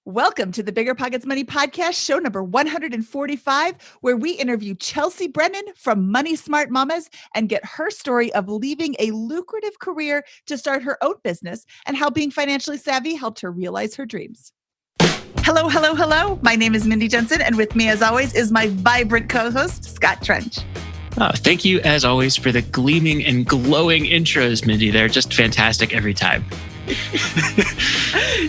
Welcome to the BiggerPockets Money Podcast, show number 145, where we interview Chelsea Brennan from Money Smart Mamas and get her story of leaving a lucrative career to start her own business and how being financially savvy helped her realize her dreams. Hello, hello, hello. My name is Mindy Jensen, and with me, as always, is my vibrant co-host, Scott Trench. Oh, thank you, as always, for the gleaming and glowing intros, Mindy. They're just fantastic every time.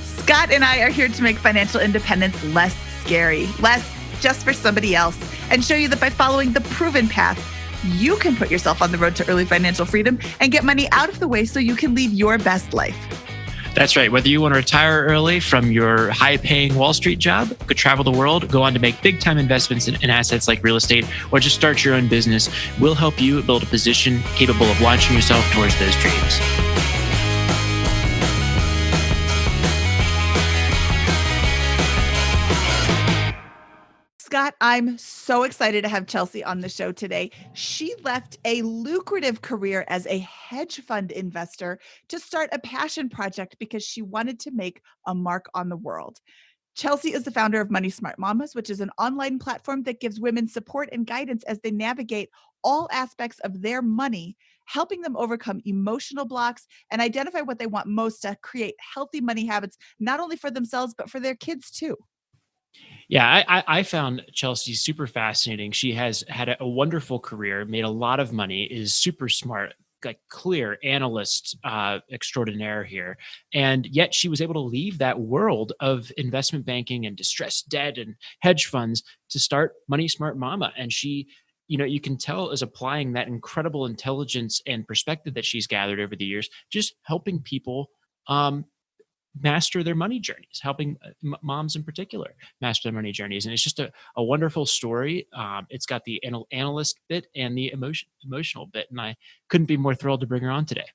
Scott and I are here to make financial independence less scary, less just for somebody else, and show you that by following the proven path, you can put yourself on the road to early financial freedom and get money out of the way so you can lead your best life. That's right. Whether you want to retire early from your high-paying Wall Street job, could travel the world, go on to make big-time investments in assets like real estate, or just start your own business, we'll help you build a position capable of launching yourself towards those dreams. Scott, I'm so excited to have Chelsea on the show today. She left a lucrative career as a hedge fund investor to start a passion project because she wanted to make a mark on the world. Chelsea is the founder of Money Smart Mamas, which is an online platform that gives women support and guidance as they navigate all aspects of their money, helping them overcome emotional blocks and identify what they want most to create healthy money habits, not only for themselves, but for their kids too. Yeah, I found Chelsea super fascinating. She has had a wonderful career, made a lot of money, is super smart, like clear analyst extraordinaire here. And yet she was able to leave that world of investment banking and distressed debt and hedge funds to start Money Smart Mama. And she, you can tell is applying that incredible intelligence and perspective that she's gathered over the years, just helping people master their money journeys, helping moms in particular master their money journeys. And it's just a wonderful story. It's got the analyst bit and the emotional bit. And I couldn't be more thrilled to bring her on today.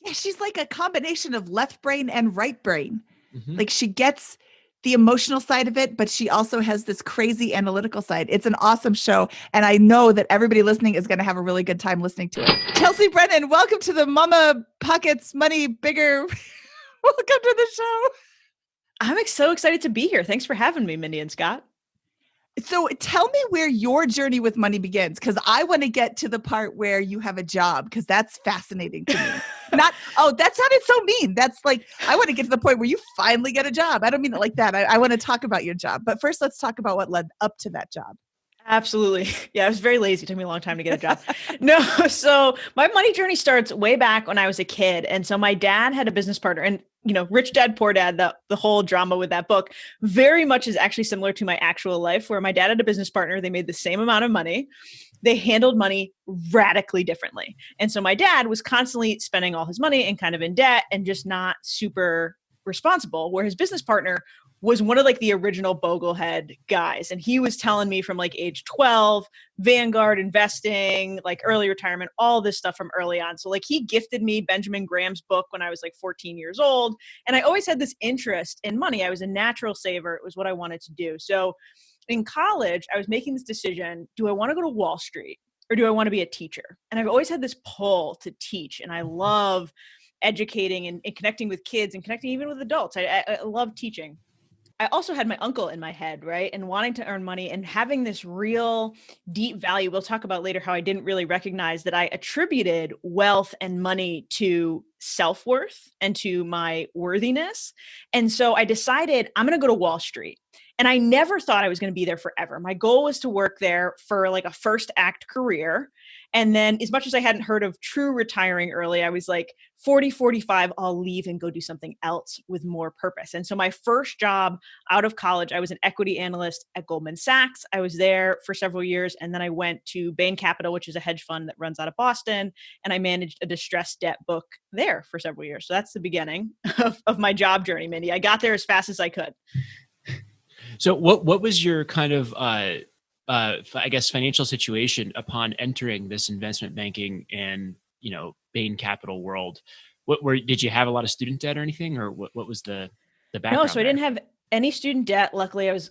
Yeah, she's like a combination of left brain and right brain. Mm-hmm. Like she gets the emotional side of it, but she also has this crazy analytical side. It's an awesome show. And I know that everybody listening is going to have a really good time listening to it. Chelsea Brennan, welcome to the Mama Pockets Money Bigger. Welcome to the show. I'm so excited to be here. Thanks for having me, Mindy and Scott. So tell me where your journey with money begins, because I want to get to the part where you have a job, because that's fascinating to me. That sounded so mean. That's like, I want to get to the point where you finally get a job. I don't mean it like that. I want to talk about your job. But first, let's talk about what led up to that job. Absolutely. Yeah, I was very lazy. It took me a long time to get a job. So my money journey starts way back when I was a kid. And so my dad had a business partner, and Rich Dad, Poor Dad, the whole drama with that book very much is actually similar to my actual life, where my dad had a business partner. They made the same amount of money. They handled money radically differently. And so my dad was constantly spending all his money and kind of in debt and just not super responsible, where his business partner was one of like the original Boglehead guys. And he was telling me from like age 12, Vanguard investing, like early retirement, all this stuff from early on. So like he gifted me Benjamin Graham's book when I was like 14 years old. And I always had this interest in money. I was a natural saver. It was what I wanted to do. So in college, I was making this decision. Do I want to go to Wall Street or do I want to be a teacher? And I've always had this pull to teach. And I love educating and connecting with kids and connecting even with adults. I love teaching. I also had my uncle in my head, right? And wanting to earn money and having this real deep value. We'll talk about later how I didn't really recognize that I attributed wealth and money to self-worth and to my worthiness. And so I decided I'm going to go to Wall Street. And I never thought I was going to be there forever. My goal was to work there for like a first act career. And then as much as I hadn't heard of true retiring early, I was like 40, 45, I'll leave and go do something else with more purpose. And so my first job out of college, I was an equity analyst at Goldman Sachs. I was there for several years. And then I went to Bain Capital, which is a hedge fund that runs out of Boston. And I managed a distressed debt book there for several years. So that's the beginning of my job journey, Mindy. I got there as fast as I could. So what was your kind of, I guess, financial situation upon entering this investment banking and, Bain Capital world? Did you have a lot of student debt or anything, or what was the background? No, so I didn't have any student debt. Luckily, I was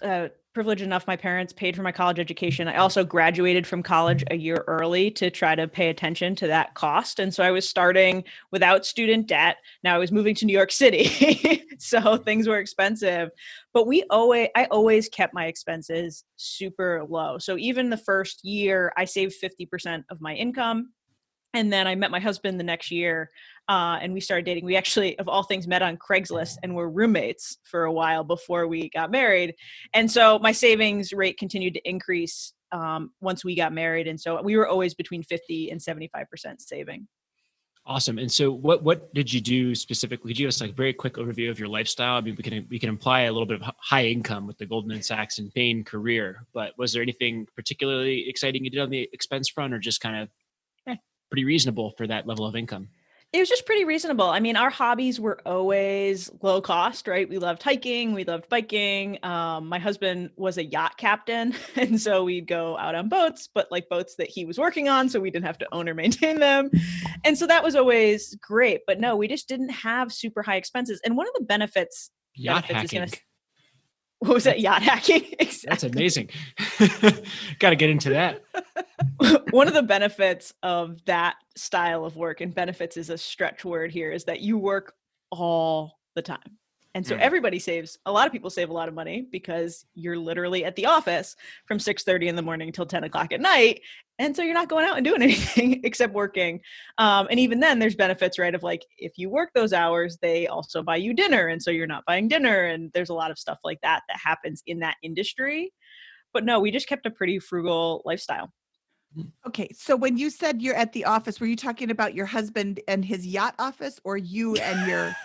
privileged enough. My parents paid for my college education. I also graduated from college a year early to try to pay attention to that cost. And so I was starting without student debt. Now I was moving to New York City. So things were expensive, but I always kept my expenses super low. So even the first year I saved 50% of my income. And then I met my husband the next year and we started dating. We actually, of all things, met on Craigslist and were roommates for a while before we got married. And so my savings rate continued to increase once we got married. And so we were always between 50 and 75% saving. Awesome. And so what did you do specifically? Could you give us like a very quick overview of your lifestyle? I mean, we can imply a little bit of high income with the Goldman Sachs and Bain career, but was there anything particularly exciting you did on the expense front, or just kind of pretty reasonable for that level of income? It was just pretty reasonable. I mean, our hobbies were always low cost, right? We loved hiking. We loved biking. My husband was a yacht captain. And so we'd go out on boats, but like boats that he was working on. So we didn't have to own or maintain them. And so that was always great. But no, we just didn't have super high expenses. And one of the benefits. Yacht hacking. What was that? Yacht hacking? Exactly. That's amazing. Got to get into that. One of the benefits of that style of work, and benefits is a stretch word here, is that you work all the time. And so a lot of people save a lot of money because you're literally at the office from 6:30 in the morning till 10 o'clock at night. And so you're not going out and doing anything except working. And even then there's benefits, right? Of like, if you work those hours, they also buy you dinner. And so you're not buying dinner. And there's a lot of stuff like that happens in that industry. But no, we just kept a pretty frugal lifestyle. Okay. So when you said you're at the office, were you talking about your husband and his yacht office, or you and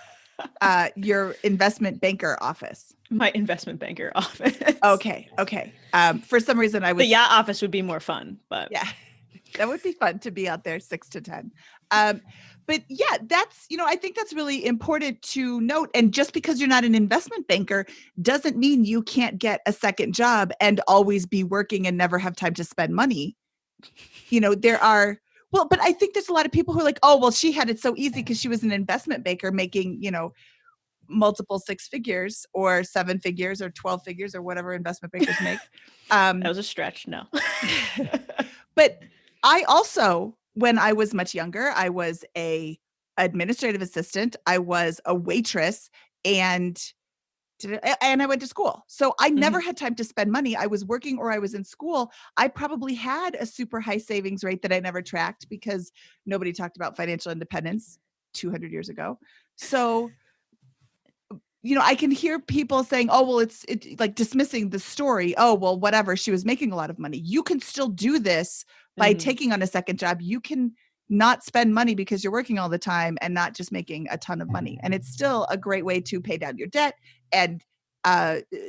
your investment banker office? My investment banker office. Okay. For some reason the yacht office would be more fun, but yeah, that would be fun to be out there 6 to 10. But yeah, that's, I think that's really important to note. And just because you're not an investment banker doesn't mean you can't get a second job and always be working and never have time to spend money. But I think there's a lot of people who are like, oh, well, she had it so easy because she was an investment banker making, multiple 6 figures or 7 figures or 12 figures or whatever investment bankers make. That was a stretch. No. But I also, when I was much younger, I was a administrative assistant. I was a waitress and I went to school. So I never had time to spend money. I was working or I was in school. I probably had a super high savings rate that I never tracked because nobody talked about financial independence 200 years ago. So, I can hear people saying, oh, well, it's like dismissing the story. Oh, well, whatever. She was making a lot of money. You can still do this by taking on a second job. You can not spend money because you're working all the time and not just making a ton of money. And it's still a great way to pay down your debt and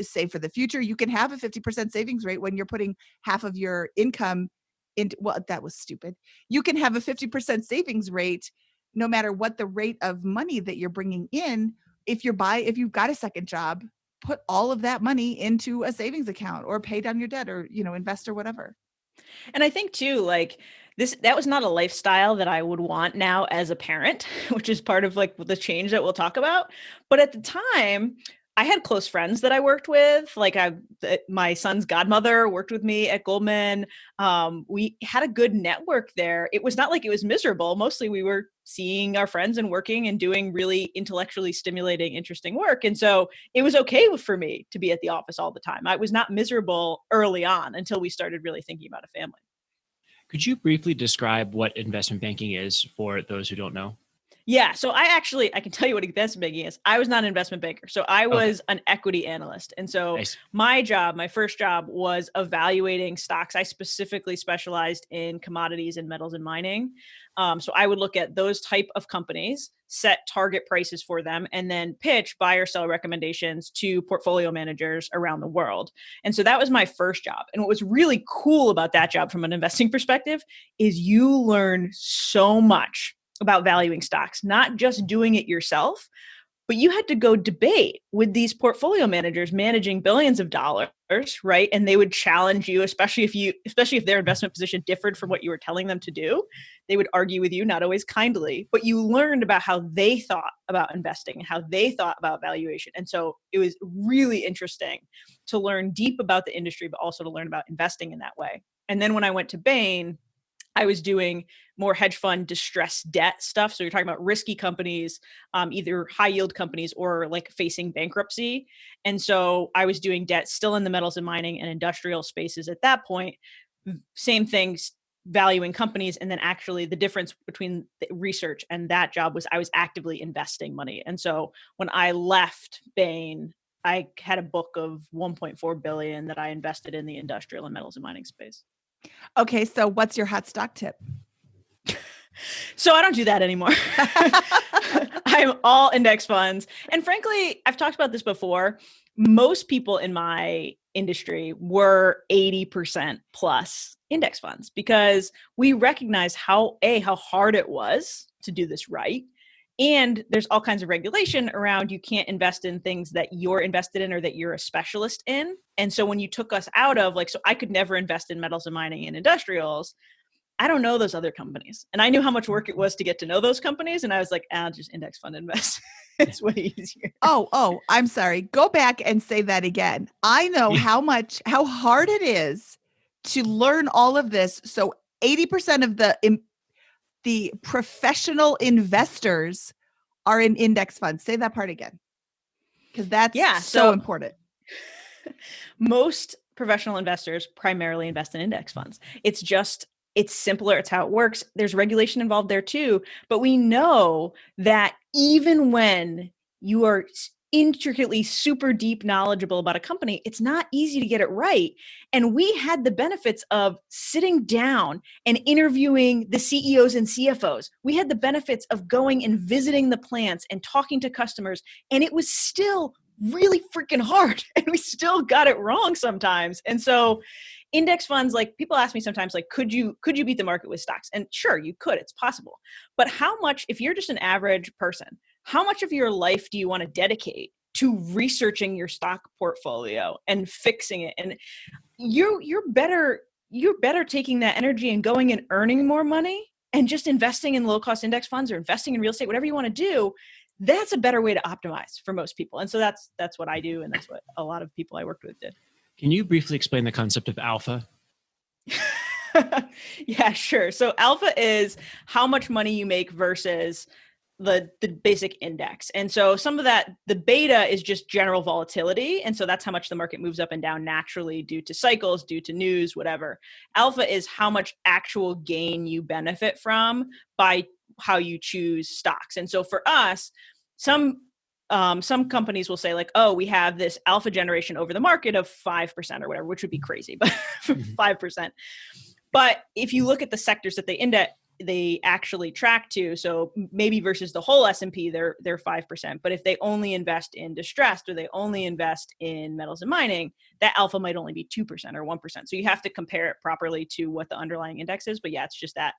save for the future. You can have a 50% savings rate when you're putting half of your income into, well, that was stupid. You can have a 50% savings rate no matter what the rate of money that you're bringing in. If you've got a second job, put all of that money into a savings account or pay down your debt or, invest or whatever. And I think too, like that was not a lifestyle that I would want now as a parent, which is part of like the change that we'll talk about. But at the time, I had close friends that I worked with. Like my son's godmother worked with me at Goldman. We had a good network there. It was not like it was miserable. Mostly we were seeing our friends and working and doing really intellectually stimulating, interesting work. And so it was okay for me to be at the office all the time. I was not miserable early on until we started really thinking about a family. Could you briefly describe what investment banking is for those who don't know? Yeah. So I can tell you what investment banking is. I was not an investment banker. So I was an equity analyst. And so my first job was evaluating stocks. I specifically specialized in commodities and metals and mining. So I would look at those type of companies, set target prices for them, and then pitch buy or sell recommendations to portfolio managers around the world. And so that was my first job. And what was really cool about that job from an investing perspective is you learn so much about valuing stocks, not just doing it yourself, But you had to go debate with these portfolio managers managing billions of dollars, right? And they would challenge you, especially if their investment position differed from what you were telling them to do. They would argue with you, not always kindly, but you learned about how they thought about investing and how they thought about valuation. And so it was really interesting to learn deep about the industry, but also to learn about investing in that way. And then when I went to Bain, I was doing more hedge fund distressed debt stuff. So you're talking about risky companies, either high yield companies or like facing bankruptcy. And so I was doing debt still in the metals and mining and industrial spaces at that point. Same things, valuing companies. And then actually the difference between the research and that job was I was actively investing money. And so when I left Bain, I had a book of 1.4 billion that I invested in the industrial and metals and mining space. Okay, so what's your hot stock tip? So I don't do that anymore. I'm all index funds. And frankly, I've talked about this before. Most people in my industry were 80% plus index funds because we recognize how hard it was to do this right. And there's all kinds of regulation around you can't invest in things that you're invested in or that you're a specialist in. And so when you took us out of so I could never invest in metals and mining and industrials. I don't know those other companies. And I knew how much work it was to get to know those companies. And I was like, I'll just index fund invest. It's way easier. Oh, I'm sorry. Go back and say that again. I know how hard it is to learn all of this. So 80% of the professional investors are in index funds. Say that part again. Because that's so important. Most professional investors primarily invest in index funds. It's simpler. It's how it works. There's regulation involved there too. But we know that even when you are intricately super deep knowledgeable about a company, it's not easy to get it right. And we had the benefits of sitting down and interviewing the CEOs and CFOs. We had the benefits of going and visiting the plants and talking to customers. And it was still really freaking hard. And we still got it wrong sometimes. And so index funds, people ask me sometimes, could you beat the market with stocks? And sure, you could, it's possible. But how much, if you're just an average person, how much of your life do you want to dedicate to researching your stock portfolio and fixing it? And you're better taking that energy and going and earning more money and just investing in low cost index funds or investing in real estate, whatever you want to do. That's a better way to optimize for most people. And so that's what I do. And that's what a lot of people I worked with did. Can you briefly explain the concept of alpha? Yeah, sure. So alpha is how much money you make versus the basic index. And so some of that, the beta is just general volatility. And so that's how much the market moves up and down naturally due to cycles, due to news, whatever. Alpha is how much actual gain you benefit from by how you choose stocks. And so for us, some companies will say we have this alpha generation over the market of 5% or whatever, which would be crazy, but 5%. But if you look at the sectors that they actually track to, so maybe versus the whole S&P, they're 5%. But if they only invest in distressed or they only invest in metals and mining, that alpha might only be 2% or 1%. So you have to compare it properly to what the underlying index is. But yeah, it's just that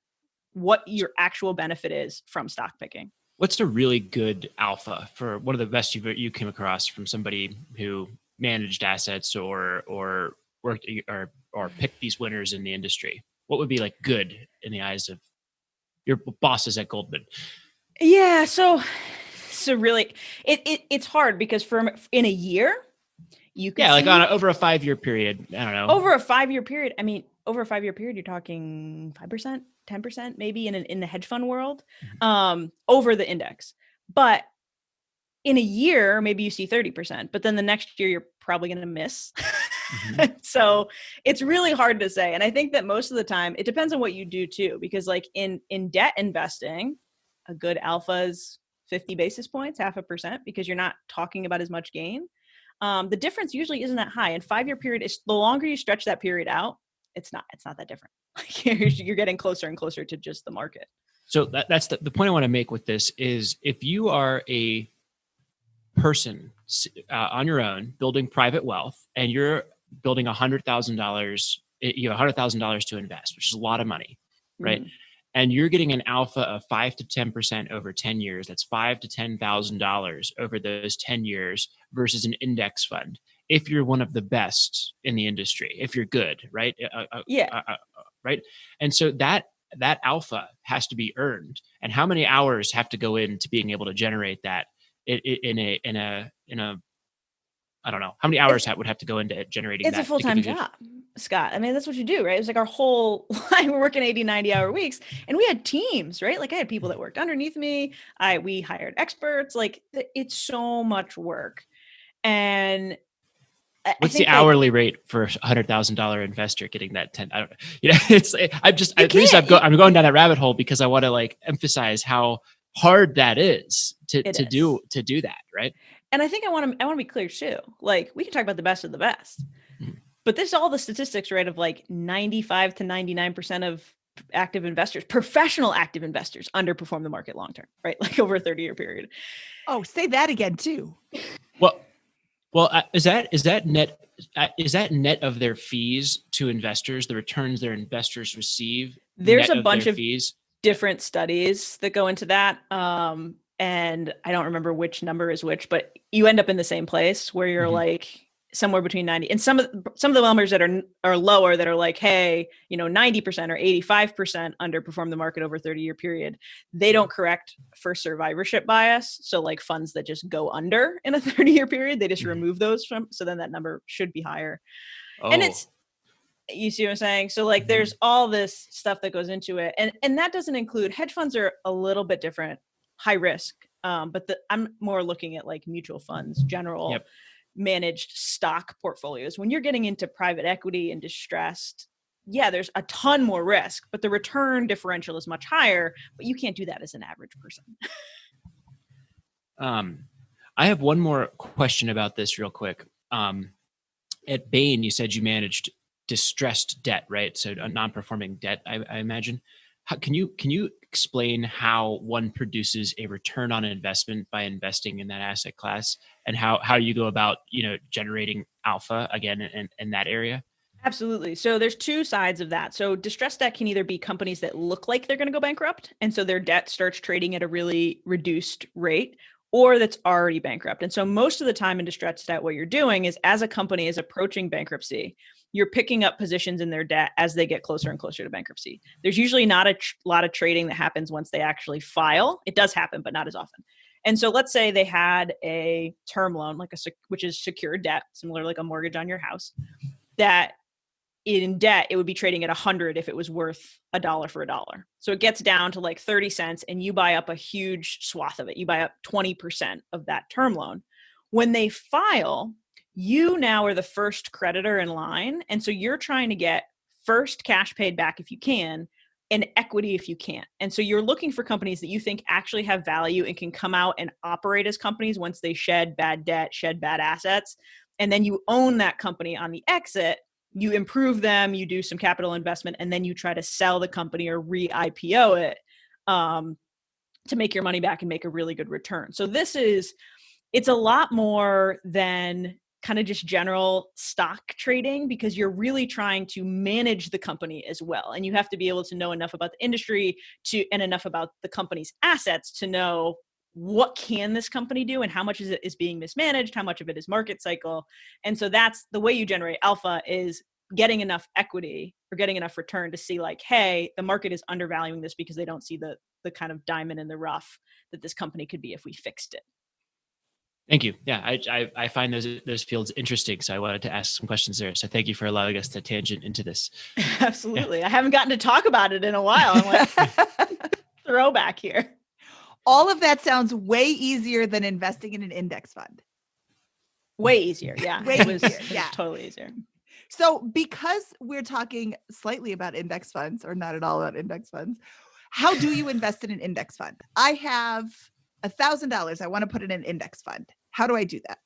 what your actual benefit is from stock picking. What's a really good alpha for one of the best you came across from somebody who managed assets or worked or picked these winners in the industry? What would be good in the eyes of your bosses at Goldman? Yeah, so really, it's hard because in a year, you can over a 5-year period. I don't know. Over a 5-year period. I mean, over a 5-year period, you're talking 5%, 10%, maybe in the hedge fund world, over the index. But in a year, maybe you see 30%, but then the next year you're probably going to miss. So it's really hard to say. And I think that most of the time it depends on what you do too, because in debt investing, a good alpha is 50 basis points, 0.5%, because you're not talking about as much gain. The difference usually isn't that high. And 5-year period is the longer you stretch that period out, it's not that different. You're getting closer and closer to just the market. So that's the point I want to make with this is if you are a person on your own building private wealth and you're building $100,000, you have $100,000 to invest, which is a lot of money, right? and you're getting an alpha of 5 to 10% over 10 years. That's $5,000 to $10,000 over those 10 years versus an index fund. If you're one of the best in the industry, if you're good, right? Right. And so that alpha has to be earned. And how many hours have to go into being able to generate that in a I don't know how many hours would have to go into generating it's that. It's a full-time job, Scott. I mean, that's what you do, right? It's like our whole life. We're working 80, 90-hour weeks, and we had teams, right? Like I had people that worked underneath me. We hired experts. Like it's so much work. And what's the hourly rate for $100,000 investor getting that 10? I don't know. You know, it's I'm going down that rabbit hole because I want to like emphasize how hard that is to do that, right? And I think I want to be clear too. Like we can talk about the best of the best, but this is all the statistics, right? Of like 95 to 99% of active investors, professional active investors, underperform the market long term, right? Like over a 30-year period. Oh, say that again too. Well, is that net of their fees to investors, the returns their investors receive? There's a bunch of fees, different studies that go into that. And I don't remember which number is which, but you end up in the same place where you're like somewhere between 90 and some of the numbers that are lower that are like, hey, 90% or 85% underperform the market over a 30-year period. They don't correct for survivorship bias. So like funds that just go under in a 30-year period, they just remove those so then that number should be higher. Oh. And you see what I'm saying? So like there's all this stuff that goes into it. And that doesn't include hedge funds are a little bit different, high risk. But I'm more looking at like mutual funds, general managed stock portfolios. When you're getting into private equity and distressed, there's a ton more risk, but the return differential is much higher, but you can't do that as an average person. I have one more question about this real quick. At Bain, you said you managed distressed debt, right? So a non-performing debt, I imagine. Can you explain how one produces a return on investment by investing in that asset class, and how you go about generating alpha again in that area? Absolutely. So there's two sides of that. So distressed debt can either be companies that look like they're going to go bankrupt, and so their debt starts trading at a really reduced rate, or that's already bankrupt. And so most of the time in distressed debt, what you're doing is as a company is approaching bankruptcy, you're picking up positions in their debt as they get closer and closer to bankruptcy. There's usually not a lot of trading that happens once they actually file. It does happen, but not as often. And so let's say they had a term loan, which is secured debt, similar like a mortgage on your house, that in debt, it would be trading at 100 if it was worth $1 for $1. So it gets down to like 30 cents and you buy up a huge swath of it. You buy up 20% of that term loan. When they file, you now are the first creditor in line. And so you're trying to get first cash paid back if you can, and equity if you can't. And so you're looking for companies that you think actually have value and can come out and operate as companies once they shed bad debt, shed bad assets. And then you own that company on the exit. You improve them, you do some capital investment, and then you try to sell the company or re-IPO it to make your money back and make a really good return. So it's a lot more than kind of just general stock trading, because you're really trying to manage the company as well. And you have to be able to know enough about the industry and enough about the company's assets to know what can this company do and how much is being mismanaged, how much of it is market cycle. And so that's the way you generate alpha, is getting enough equity or getting enough return to see like, hey, the market is undervaluing this because they don't see the kind of diamond in the rough that this company could be if we fixed it. Thank you. Yeah, I find those fields interesting, so I wanted to ask some questions there. So thank you for allowing us to tangent into this. Absolutely. Yeah. I haven't gotten to talk about it in a while. I'm like, throwback here. All of that sounds way easier than investing in an index fund. Way easier. Yeah. It was totally easier. So because we're talking slightly about index funds, or not at all about index funds, how do you invest in an index fund? I have $1,000. I want to put in an index fund. How do I do that?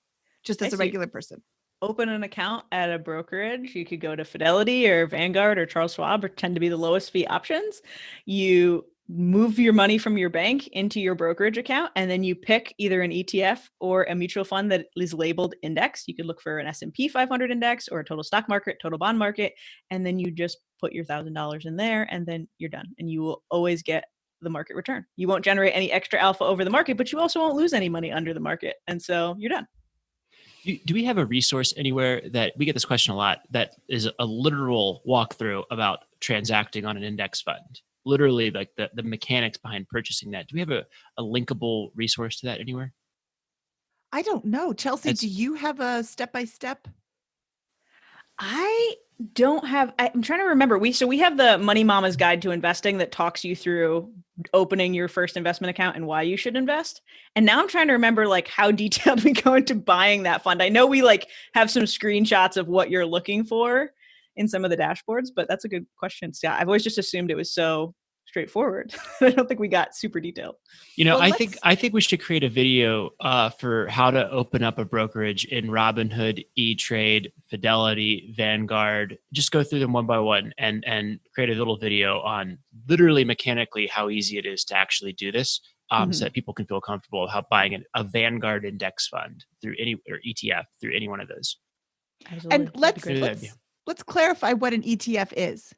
Just as a regular person. Open an account at a brokerage. You could go to Fidelity or Vanguard or Charles Schwab, or tend to be the lowest fee options. You move your money from your bank into your brokerage account, and then you pick either an ETF or a mutual fund that is labeled index. You could look for an S&P 500 index or a total stock market, total bond market, and then you just put your $1,000 in there, and then you're done. And you will always get the market return. You won't generate any extra alpha over the market, but you also won't lose any money under the market. And so you're done. Do we have a resource anywhere that we get this question a lot that is a literal walkthrough about transacting on an index fund? Literally like the mechanics behind purchasing that. Do we have a linkable resource to that anywhere? I don't know. Chelsea, do you have a step-by-step? I don't have, I'm trying to remember. We have the Money Mama's Guide to Investing that talks you through opening your first investment account and why you should invest. And now I'm trying to remember like how detailed we go into buying that fund. I know we like have some screenshots of what you're looking for in some of the dashboards, but that's a good question, Scott. I've always just assumed it was so straightforward. I don't think we got super detailed. Well, I think we should create a video for how to open up a brokerage in Robinhood, E-Trade, Fidelity, Vanguard. Just go through them one by one and create a little video on literally mechanically how easy it is to actually do this, so that people can feel comfortable about buying a Vanguard index fund through any or ETF through any one of those. Absolutely. And let's clarify what an ETF is.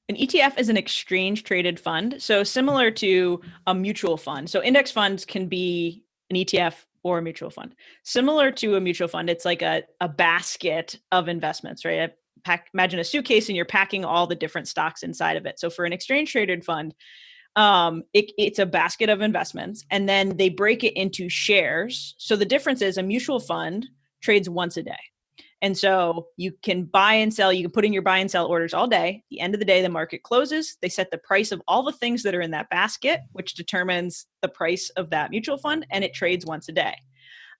An ETF is an exchange traded fund. So similar to a mutual fund. So index funds can be an ETF or a mutual fund. Similar to a mutual fund, it's like a basket of investments, right? Imagine a suitcase and you're packing all the different stocks inside of it. So for an exchange traded fund, it's a basket of investments, and then they break it into shares. So the difference is a mutual fund trades once a day. And so you can buy and sell, you can put in your buy and sell orders all day. At the end of the day, the market closes. They set the price of all the things that are in that basket, which determines the price of that mutual fund, and it trades once a day.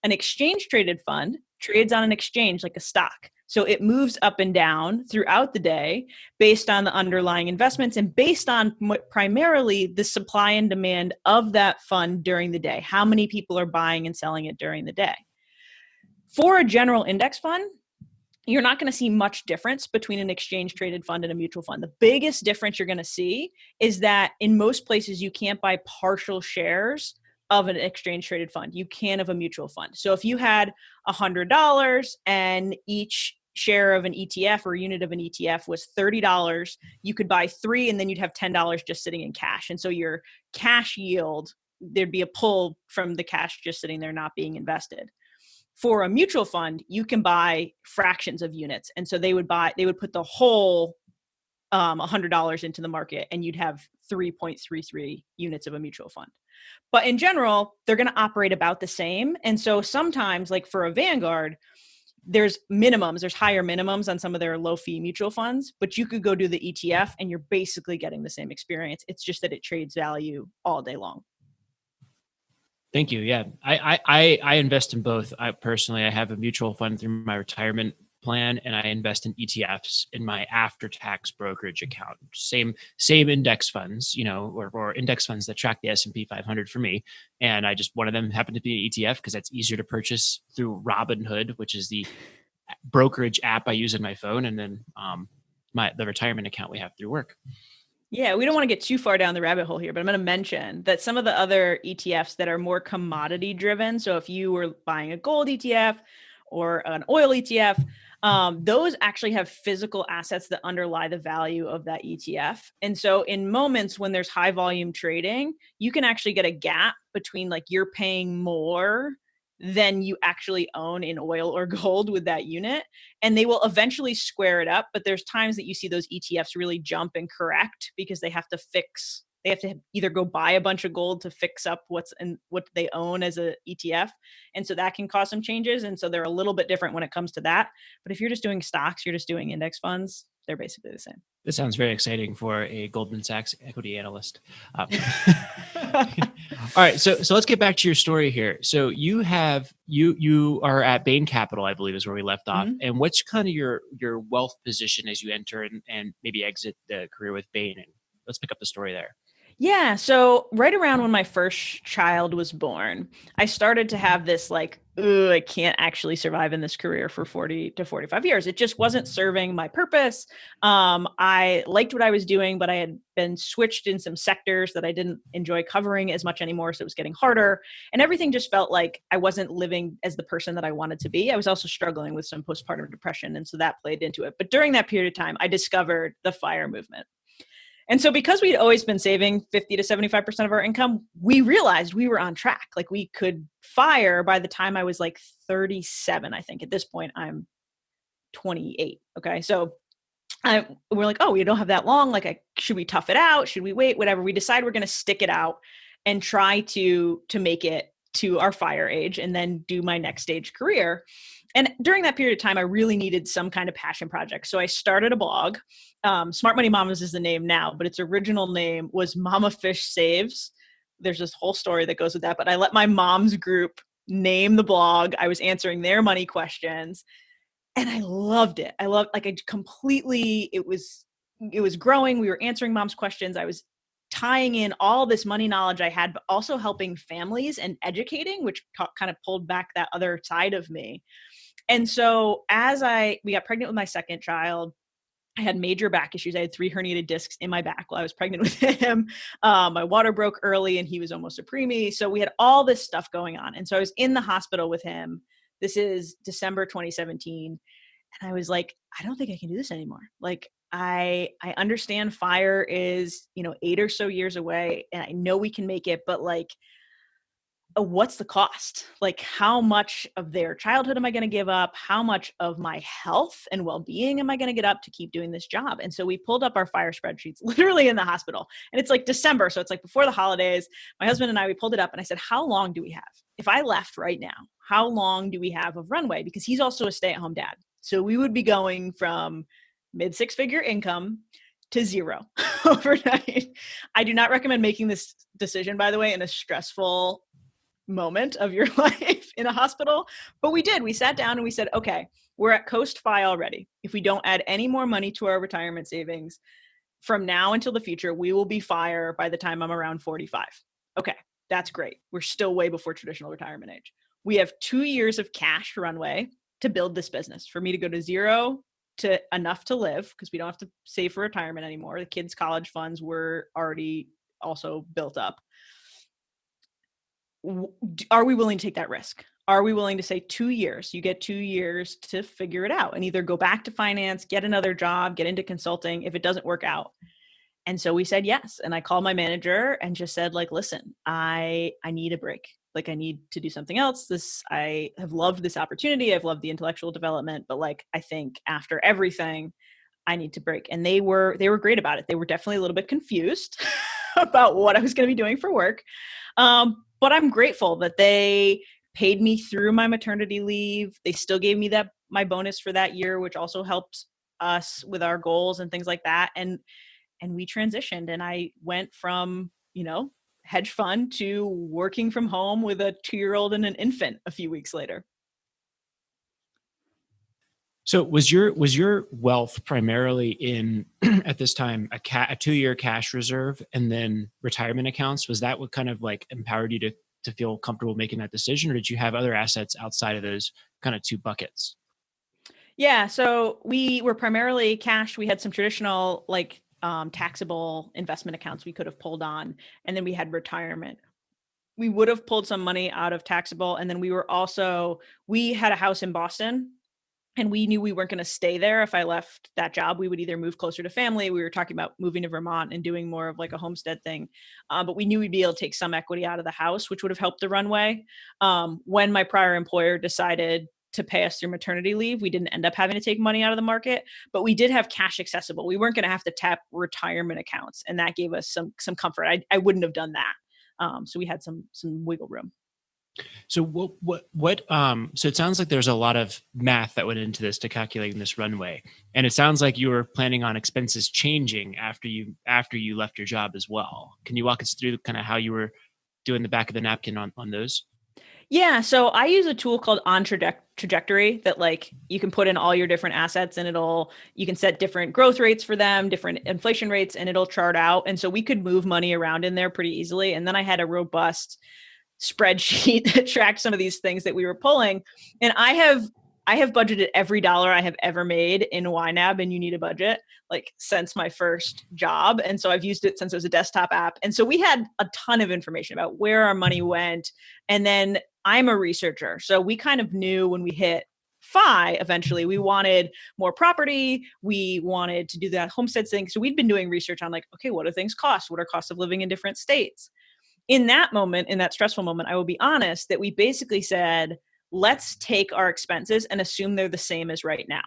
An exchange traded fund trades on an exchange like a stock. So it moves up and down throughout the day based on the underlying investments and based on primarily the supply and demand of that fund during the day. How many people are buying and selling it during the day? For a general index fund, you're not going to see much difference between an exchange traded fund and a mutual fund. The biggest difference you're going to see is that in most places, you can't buy partial shares of an exchange traded fund. You can of a mutual fund. So if you had $100 and each share of an ETF or unit of an ETF was $30, you could buy 3 and then you'd have $10 just sitting in cash. And so your cash yield, there'd be a pull from the cash just sitting there not being invested. For a mutual fund, you can buy fractions of units. And so they would put the whole $100 into the market and you'd have 3.33 units of a mutual fund. But in general, they're going to operate about the same. And so sometimes, like for a Vanguard, there's higher minimums on some of their low fee mutual funds, but you could go do the ETF and you're basically getting the same experience. It's just that it trades value all day long. Thank you. Yeah, I invest in both. I have a mutual fund through my retirement plan, and I invest in ETFs in my after-tax brokerage account. Same index funds, or index funds that track the S&P 500 for me. And one of them happened to be an ETF because that's easier to purchase through Robinhood, which is the brokerage app I use on my phone, and then the retirement account we have through work. Yeah, we don't want to get too far down the rabbit hole here, but I'm going to mention that some of the other ETFs that are more commodity driven. So if you were buying a gold ETF or an oil ETF, those actually have physical assets that underlie the value of that ETF. And so in moments when there's high volume trading, you can actually get a gap between like you're paying more than you actually own in oil or gold with that unit. And they will eventually square it up. But there's times that you see those ETFs really jump and correct because they have to either go buy a bunch of gold to fix up what they own as a ETF. And so that can cause some changes. And so they're a little bit different when it comes to that. But if you're just doing stocks, you're just doing index funds, they're basically the same. This sounds very exciting for a Goldman Sachs equity analyst. All right, so let's get back to your story here. So you are at Bain Capital, I believe, is where we left off. Mm-hmm. And what's kind of your wealth position as you enter and maybe exit the career with Bain? And let's pick up the story there. Yeah. So right around when my first child was born, I started to have this like I can't actually survive in this career for 40 to 45 years. It just wasn't serving my purpose. I liked what I was doing, but I had been switched in some sectors that I didn't enjoy covering as much anymore. So it was getting harder, and everything just felt like I wasn't living as the person that I wanted to be. I was also struggling with some postpartum depression. And so that played into it. But during that period of time, I discovered the FIRE movement. And so because we'd always been saving 50 to 75% of our income, we realized we were on track. Like we could FIRE by the time I was like 37, I think. At this point, I'm 28. Okay. So we're like, oh, we don't have that long. Like, should we tough it out? Should we wait? Whatever. We decide we're going to stick it out and try to make it to our FIRE age and then do my next stage career. And during that period of time, I really needed some kind of passion project. So I started a blog. Smart Money Mamas is the name now, but its original name was Mama Fish Saves. There's this whole story that goes with that, but I let my mom's group name the blog. I was answering their money questions and I loved it. It was growing. We were answering mom's questions. I was tying in all this money knowledge I had, but also helping families and educating, which kind of pulled back that other side of me. And so we got pregnant with my second child, I had major back issues. I had 3 herniated discs in my back while I was pregnant with him. My water broke early and he was almost a preemie. So we had all this stuff going on. And so I was in the hospital with him. This is December 2017. And I was like, I don't think I can do this anymore. Like I understand FIRE is, 8 or so years away and I know we can make it, but like, what's the cost? Like how much of their childhood am I going to give up? How much of my health and well-being am I going to get up to keep doing this job? And so we pulled up our FIRE spreadsheets literally in the hospital and it's like December. So it's like before the holidays, my husband and I, we pulled it up and I said, how long do we have? If I left right now, how long do we have of runway? Because he's also a stay-at-home dad. So we would be going from mid 6-figure income to 0 overnight. I do not recommend making this decision, by the way, in a stressful moment of your life in a hospital. But we did. We sat down and we said, okay, we're at coast FI already. If we don't add any more money to our retirement savings from now until the future, we will be FIRE by the time I'm around 45. Okay, that's great. We're still way before traditional retirement age. We have 2 years of cash runway to build this business for me to go to 0 to enough to live because we don't have to save for retirement anymore. The kids' college funds were already also built up. Are we willing to take that risk? Are we willing to say 2 years? You get 2 years to figure it out and either go back to finance, get another job, get into consulting if it doesn't work out. And so we said yes. And I called my manager and just said, like, listen, I need a break. Like I need to do something else. I have loved this opportunity. I've loved the intellectual development, but like, I think after everything, I need to break. And they were great about it. They were definitely a little bit confused about what I was going to be doing for work. But I'm grateful that they paid me through my maternity leave. They still gave me my bonus for that year, which also helped us with our goals and things like that. And we transitioned and I went from, hedge fund to working from home with a 2-year-old and an infant a few weeks later. So was your wealth primarily in at this time a 2-year cash reserve and then retirement accounts? Was that what kind of like empowered you to feel comfortable making that decision, or did you have other assets outside of those kind of 2 buckets? Yeah, so we were primarily cash. We had some traditional like taxable investment accounts we could have pulled on, and then we had retirement. We would have pulled some money out of taxable, and then we had a house in Boston. And we knew we weren't going to stay there. If I left that job, we would either move closer to family. We were talking about moving to Vermont and doing more of like a homestead thing. But we knew we'd be able to take some equity out of the house, which would have helped the runway. When my prior employer decided to pay us through maternity leave, we didn't end up having to take money out of the market, but we did have cash accessible. We weren't going to have to tap retirement accounts. And that gave us some comfort. I wouldn't have done that. So we had some wiggle room. So so it sounds like there's a lot of math that went into this to calculating this runway. And it sounds like you were planning on expenses changing after you left your job as well. Can you walk us through kind of how you were doing the back of the napkin on those? Yeah. So I use a tool called On Trajectory that like you can put in all your different assets and you can set different growth rates for them, different inflation rates, and it'll chart out. And so we could move money around in there pretty easily. And then I had a robust spreadsheet that tracked some of these things that we were pulling. And I have budgeted every dollar I have ever made in YNAB and You Need a Budget, like since my first job. And so I've used it since it was a desktop app. And so we had a ton of information about where our money went. And then I'm a researcher. So we kind of knew when we hit FI, eventually we wanted more property. We wanted to do that homestead thing. So we'd been doing research on like, okay, what do things cost? What are costs of living in different states? In that moment, in that stressful moment, I will be honest that we basically said, let's take our expenses and assume they're the same as right now.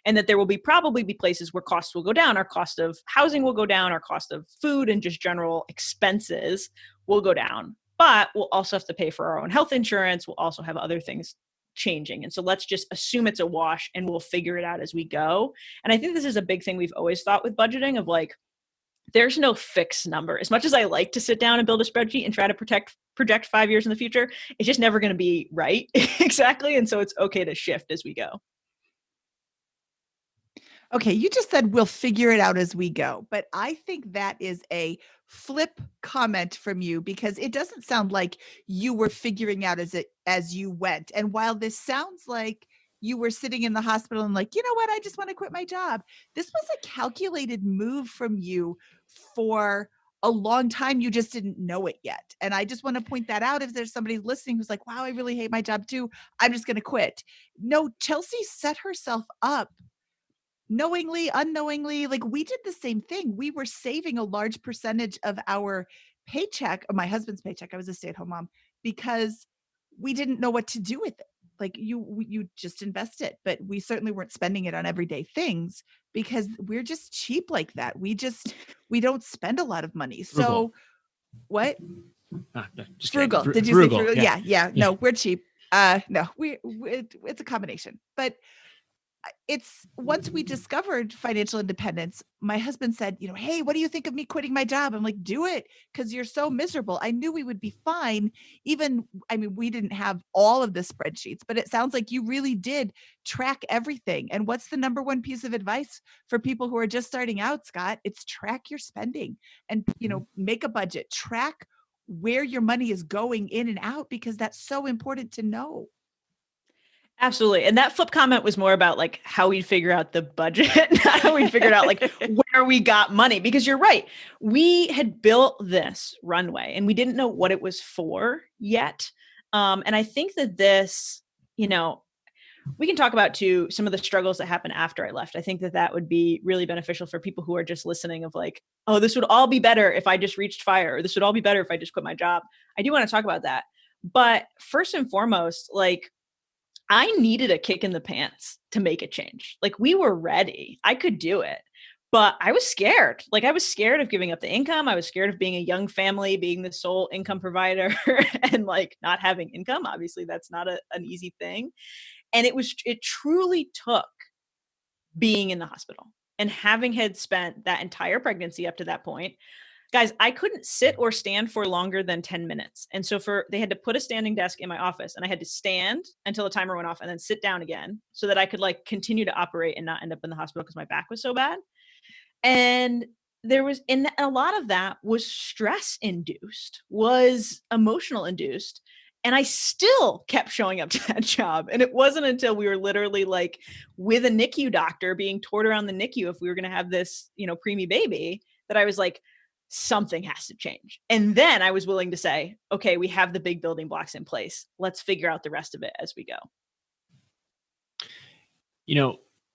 And that there will probably be places where costs will go down. Our cost of housing will go down. Our cost of food and just general expenses will go down. But we'll also have to pay for our own health insurance. We'll also have other things changing. And so let's just assume it's a wash and we'll figure it out as we go. And I think this is a big thing we've always thought with budgeting of like, there's no fixed number. As much as I like to sit down and build a spreadsheet and try to project 5 years in the future, it's just never going to be right. Exactly. And so it's okay to shift as we go. Okay, you just said we'll figure it out as we go, but I think that is a flip comment from you because it doesn't sound like you were figuring out as you went. And while this sounds like you were sitting in the hospital and like, you know what, I just want to quit my job. This was a calculated move from you for a long time. You just didn't know it yet. And I just want to point that out if there's somebody listening who's like, wow, I really hate my job too. I'm just going to quit. No, Chelsea set herself up knowingly, unknowingly. Like we did the same thing. We were saving a large percentage of our paycheck, or my husband's paycheck. I was a stay-at-home mom because we didn't know what to do with it. Like you just invest it, but we certainly weren't spending it on everyday things because we're just cheap like that. We don't spend a lot of money. So Frugal. What? No, just frugal. kidding. Did you Frugal. say frugal? Yeah. No, we're cheap. No, it's a combination, but it's once we discovered financial independence, my husband said, hey, what do you think of me quitting my job? I'm like, do it because you're so miserable. I knew we would be fine. We didn't have all of the spreadsheets, but it sounds like you really did track everything. And what's the number one piece of advice for people who are just starting out, Scott? It's track your spending and, make a budget, track where your money is going in and out because that's so important to know. Absolutely. And that flip comment was more about like how we figure out the budget, not how we figured out like where we got money, because you're right. We had built this runway and we didn't know what it was for yet. And I think that this, we can talk about too, some of the struggles that happened after I left. I think that would be really beneficial for people who are just listening of like, oh, this would all be better if I just reached fire, or this would all be better if I just quit my job. I do want to talk about that. But first and foremost, like, I needed a kick in the pants to make a change. Like we were ready. I could do it, but I was scared. Like I was scared of giving up the income. I was scared of being a young family, being the sole income provider and like not having income. Obviously that's not an easy thing. And it truly took being in the hospital and having had spent that entire pregnancy up to that point. Guys, I couldn't sit or stand for longer than 10 minutes. And so they had to put a standing desk in my office and I had to stand until the timer went off and then sit down again so that I could like continue to operate and not end up in the hospital because my back was so bad. And and a lot of that was stress induced, was emotional induced. And I still kept showing up to that job. And it wasn't until we were literally like with a NICU doctor being toured around the NICU if we were going to have this, preemie baby that I was like, something has to change. And then I was willing to say, okay, we have the big building blocks in place. Let's figure out the rest of it as we go.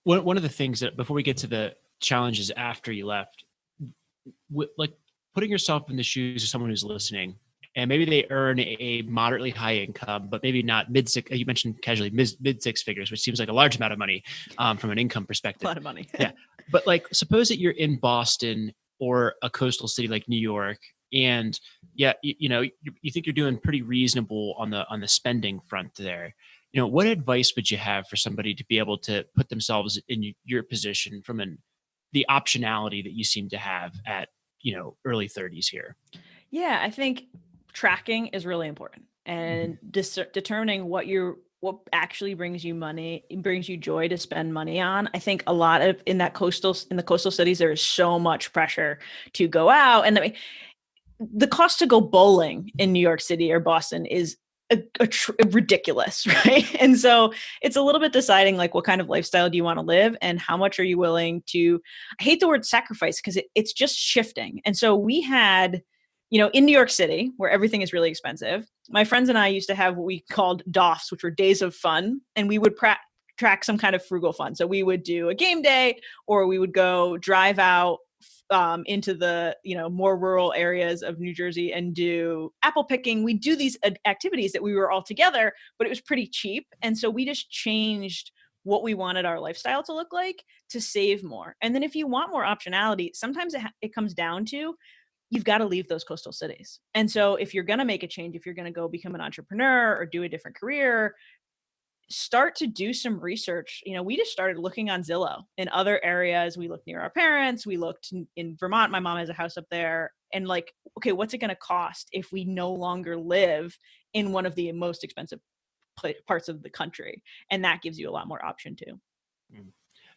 One of the things that before we get to the challenges after you left, like putting yourself in the shoes of someone who's listening and maybe they earn a moderately high income, but maybe not you mentioned casually mid six figures, which seems like a large amount of money from an income perspective. A lot of money. Yeah. But like, suppose that you're in Boston or a coastal city like New York, and you think you're doing pretty reasonable on the spending front there. What advice would you have for somebody to be able to put themselves in your position from the optionality that you seem to have at early 30s here? Yeah, I think tracking is really important, and determining what actually brings you joy to spend money on. I think a lot of in the coastal cities, there is so much pressure to go out. And the cost to go bowling in New York City or Boston is ridiculous, right? And so it's a little bit deciding like what kind of lifestyle do you want to live and how much are you willing to, I hate the word sacrifice because it's just shifting. And so we had, in New York City where everything is really expensive, my friends and I used to have what we called DOFs, which were days of fun. And we would track some kind of frugal fun. So we would do a game day, or we would go drive out into the more rural areas of New Jersey and do apple picking. We do these activities that we were all together, but it was pretty cheap. And so we just changed what we wanted our lifestyle to look like to save more. And then if you want more optionality, sometimes it comes down to you've got to leave those coastal cities. And so if you're going to make a change, if you're going to go become an entrepreneur or do a different career, start to do some research. We just started looking on Zillow in other areas. We looked near our parents. We looked in Vermont. My mom has a house up there. And like, okay, what's it going to cost if we no longer live in one of the most expensive parts of the country? And that gives you a lot more option too.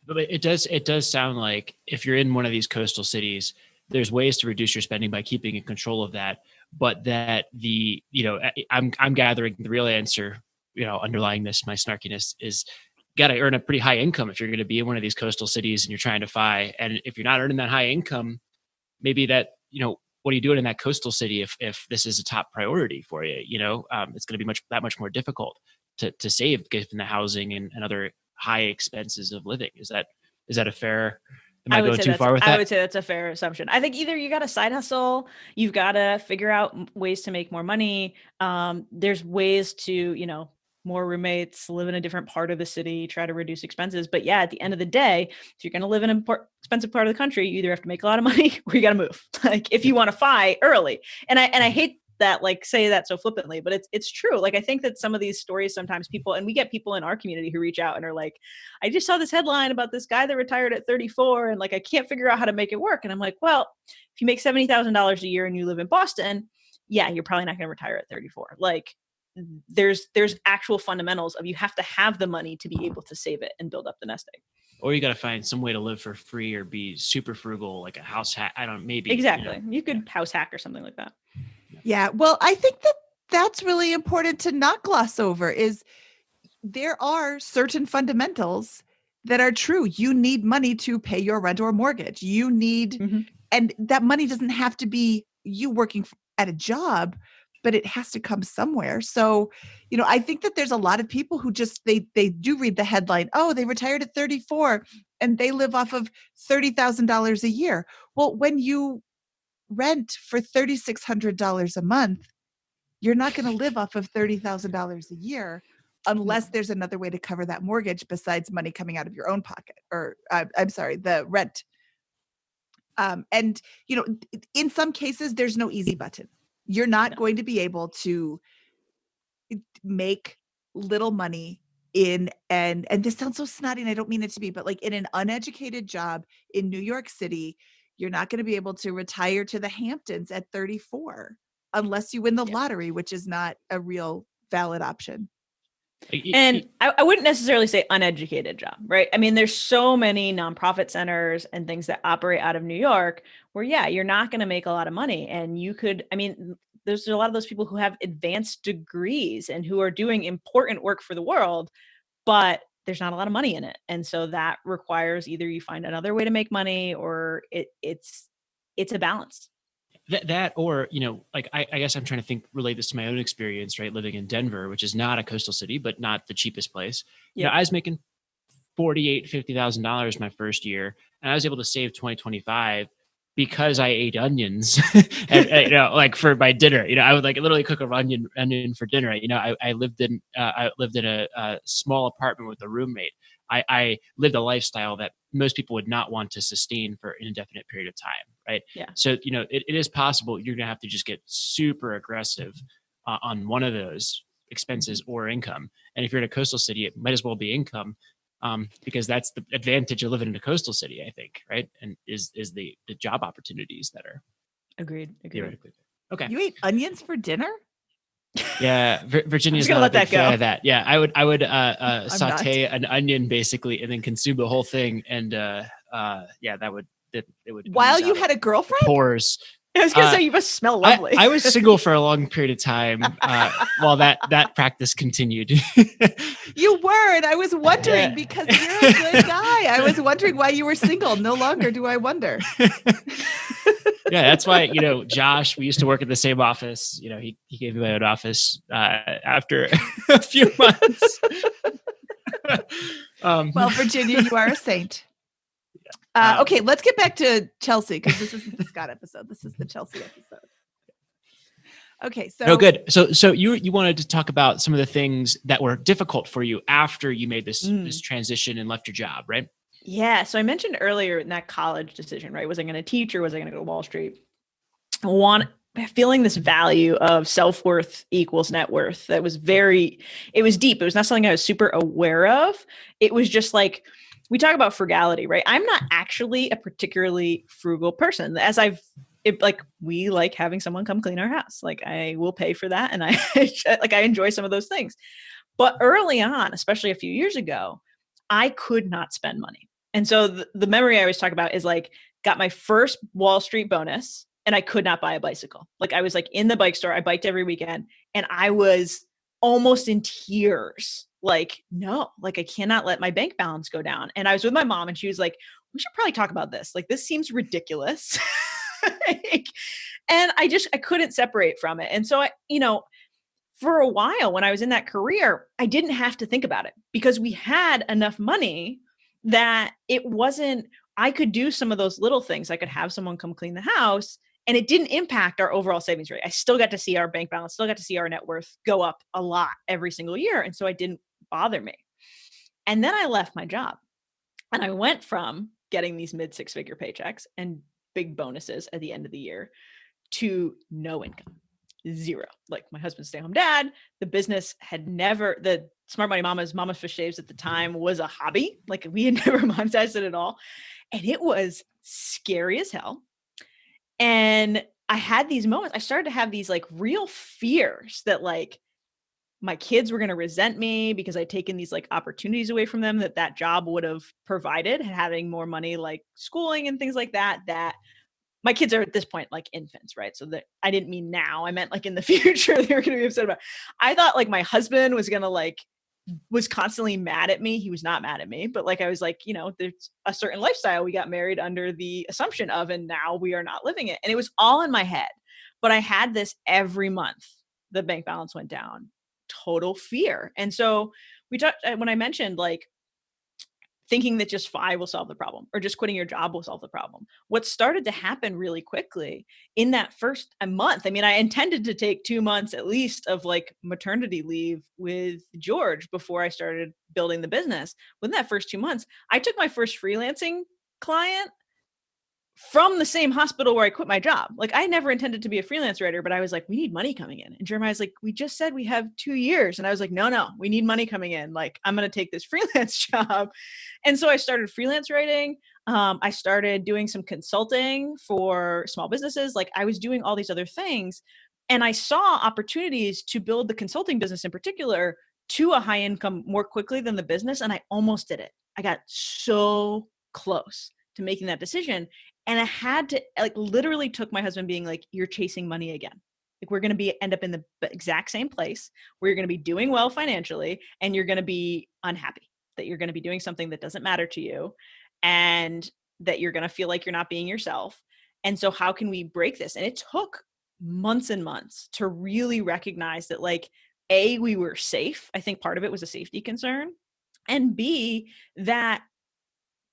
But it does sound like if you're in one of these coastal cities, there's ways to reduce your spending by keeping in control of that. But that I'm gathering the real answer, underlying this, my snarkiness is got to earn a pretty high income if you're going to be in one of these coastal cities and you're trying to FI. And if you're not earning that high income, maybe that, what are you doing in that coastal city if this is a top priority for you? It's going to be that much more difficult to save given the housing and other high expenses of living. Is that a fair? Am I going too far with that? I would say that's a fair assumption. I think either you got to side hustle, you've got to figure out ways to make more money. There's ways to, more roommates, live in a different part of the city, try to reduce expenses. But yeah, at the end of the day, if you're going to live in an expensive part of the country, you either have to make a lot of money or you got to move. Like if you want to FI early. And I hate that, like say that so flippantly, but it's true. Like I think that some of these stories, sometimes and we get people in our community who reach out and are like, I just saw this headline about this guy that retired at 34 and like I can't figure out how to make it work. And I'm like, well, if you make $70,000 a year and you live in Boston, yeah, you're probably not going to retire at 34. Like there's actual fundamentals of you have to have the money to be able to save it and build up the nest egg. Or you got to find some way to live for free or be super frugal, like a house hack. Maybe. Exactly. You could house hack or something like that. Yeah. Well, I think that's really important to not gloss over is there are certain fundamentals that are true. You need money to pay your rent or mortgage. You need, and that money doesn't have to be you working at a job, but it has to come somewhere. So, I think that there's a lot of people who just, they do read the headline, oh, they retired at 34 and they live off of $30,000 a year. Well, when you rent for $3,600 a month, you're not going to live off of $30,000 a year unless there's another way to cover that mortgage besides money coming out of your own pocket or the rent. And, in some cases, there's no easy button. You're not going to be able to make little money and this sounds so snotty and I don't mean it to be, but like in an uneducated job in New York City, you're not going to be able to retire to the Hamptons at 34 unless you win the lottery, which is not a real valid option. And I wouldn't necessarily say uneducated job, right? I mean, there's so many nonprofit centers and things that operate out of New York where, you're not going to make a lot of money. And there's a lot of those people who have advanced degrees and who are doing important work for the world, but there's not a lot of money in it. And so that requires either you find another way to make money or it's a balance. That or, like I guess I'm trying to relate this to my own experience, right? Living in Denver, which is not a coastal city, but not the cheapest place. Yeah. I was making $50,000 my first year and I was able to save 2025 because I ate onions and, like for my dinner, I would like literally cook a onion for dinner. I lived in a small apartment with a roommate. I lived a lifestyle that most people would not want to sustain for an indefinite period of time. Right. Yeah. So, it is possible you're going to have to just get super aggressive on one of those expenses or income. And if you're in a coastal city, it might as well be income. Because that's the advantage of living in a coastal city, I think, right? And is the job opportunities that are agreed. Theoretically. Okay. You ate onions for dinner? Yeah, Virginia's gonna let that go. That. Yeah, I would saute an onion basically, and then consume the whole thing, and it would. While you had a girlfriend? Pores. I was going to say, you must smell lovely. I was single for a long period of time while that practice continued. You were, and I was wondering because you're a good guy. I was wondering why you were single. No longer do I wonder. Yeah, that's why, Josh, we used to work at the same office. He gave me my own office after a few months. Well, Virginia, you are a saint. Okay, let's get back to Chelsea because this isn't the Scott episode. This is the Chelsea episode. Okay, so no, good. So you wanted to talk about some of the things that were difficult for you after you made this transition and left your job, right? Yeah. So I mentioned earlier in that college decision, right? Was I going to teach or was I going to go to Wall Street? Feeling this value of self-worth equals net worth. It was deep. It was not something I was super aware of. It was just like, we talk about frugality, right? I'm not actually a particularly frugal person. We like having someone come clean our house. Like I will pay for that. And I enjoy some of those things. But early on, especially a few years ago, I could not spend money. And so the memory I always talk about is like, got my first Wall Street bonus and I could not buy a bicycle. Like I was like in the bike store, I biked every weekend and I was almost in tears. Like, no, like I cannot let my bank balance go down. And I was with my mom and she was like, we should probably talk about this. Like, this seems ridiculous. And I couldn't separate from it. And so for a while when I was in that career, I didn't have to think about it because we had enough money that I could do some of those little things. I could have someone come clean the house and it didn't impact our overall savings rate. I still got to see our bank balance, still got to see our net worth go up a lot every single year. And so it didn't bother me. And then I left my job and I went from getting these mid 6-figure paychecks and big bonuses at the end of the year to no income. Zero. Like my husband's stay-at-home dad, the business the Smart Money Mama's Fish Shaves at the time was a hobby. Like we had never monetized it at all. And it was scary as hell. And I had these moments, I started to have these like real fears that like my kids were going to resent me because I'd taken these like opportunities away from them that job would have provided, having more money, like schooling and things like that my kids are at this point like infants, right? So that I didn't mean now, I meant like in the future they were going to be upset about. I thought like my husband was going to was constantly mad at me. He was not mad at me, but like I was like, there's a certain lifestyle we got married under the assumption of, and now we are not living it. And it was all in my head. But I had this every month. The bank balance went down. Total fear. And so when I mentioned like thinking that just FI will solve the problem or just quitting your job will solve the problem. What started to happen really quickly in that first month, I mean, I intended to take 2 months at least of like maternity leave with George before I started building the business. Within that first 2 months, I took my first freelancing client from the same hospital where I quit my job. Like I never intended to be a freelance writer, but I was like, we need money coming in. And Jeremiah's like, we just said we have 2 years. And I was like, no, we need money coming in. Like I'm going to take this freelance job. And so I started freelance writing. I started doing some consulting for small businesses. Like I was doing all these other things. And I saw opportunities to build the consulting business in particular to a high income more quickly than the business. And I almost did it. I got so close to making that decision. And I had to literally took my husband being like, you're chasing money again. Like we're going to end up in the exact same place where you're going to be doing well financially and you're going to be unhappy, that you're going to be doing something that doesn't matter to you and that you're going to feel like you're not being yourself. And so how can we break this? And it took months and months to really recognize that like, A, we were safe. I think part of it was a safety concern. And B, that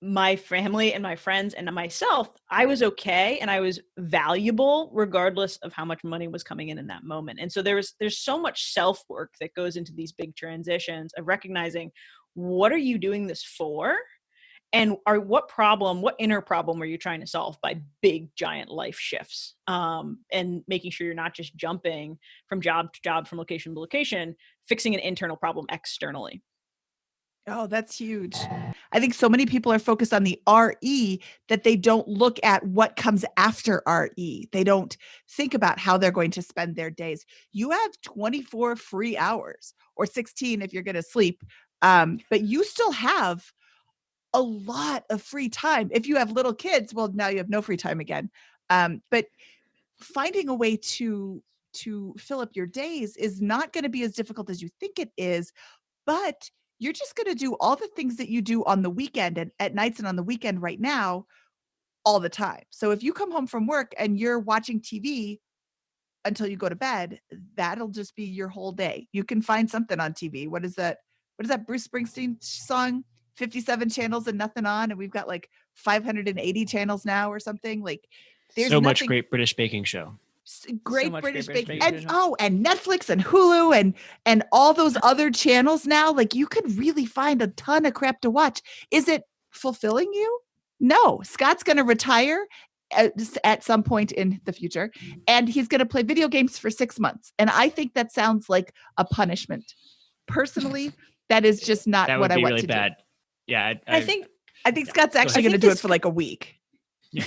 my family and my friends and myself, I was okay and I was valuable regardless of how much money was coming in that moment. And so there's so much self-work that goes into these big transitions of recognizing what are you doing this for? And what inner problem are you trying to solve by big, giant life shifts? And making sure you're not just jumping from job to job, from location to location, fixing an internal problem externally. Oh, that's huge. I think so many people are focused on the RE that they don't look at what comes after RE. They don't think about how they're going to spend their days. You have 24 free hours or 16 if you're going to sleep. But you still have a lot of free time. If you have little kids, well, now you have no free time again. But finding a way to fill up your days is not going to be as difficult as you think it is, but you're just going to do all the things that you do on the weekend and at nights and on the weekend right now all the time. So if you come home from work and you're watching TV until you go to bed, that'll just be your whole day. You can find something on TV. What is that Bruce Springsteen song? 57 channels and nothing on, and we've got like 580 channels now or something. Like there's so much nothing. Great British Baking Show. Great British Baking, and Netflix and Hulu and all those other channels now. Like you could really find a ton of crap to watch. Is it fulfilling you? No. Scott's going to retire at some point in the future, and he's going to play video games for 6 months. And I think that sounds like a punishment. Personally, that is just not what I want really to bad. do. Yeah, I think Scott's actually going to do it for like a week. Yeah.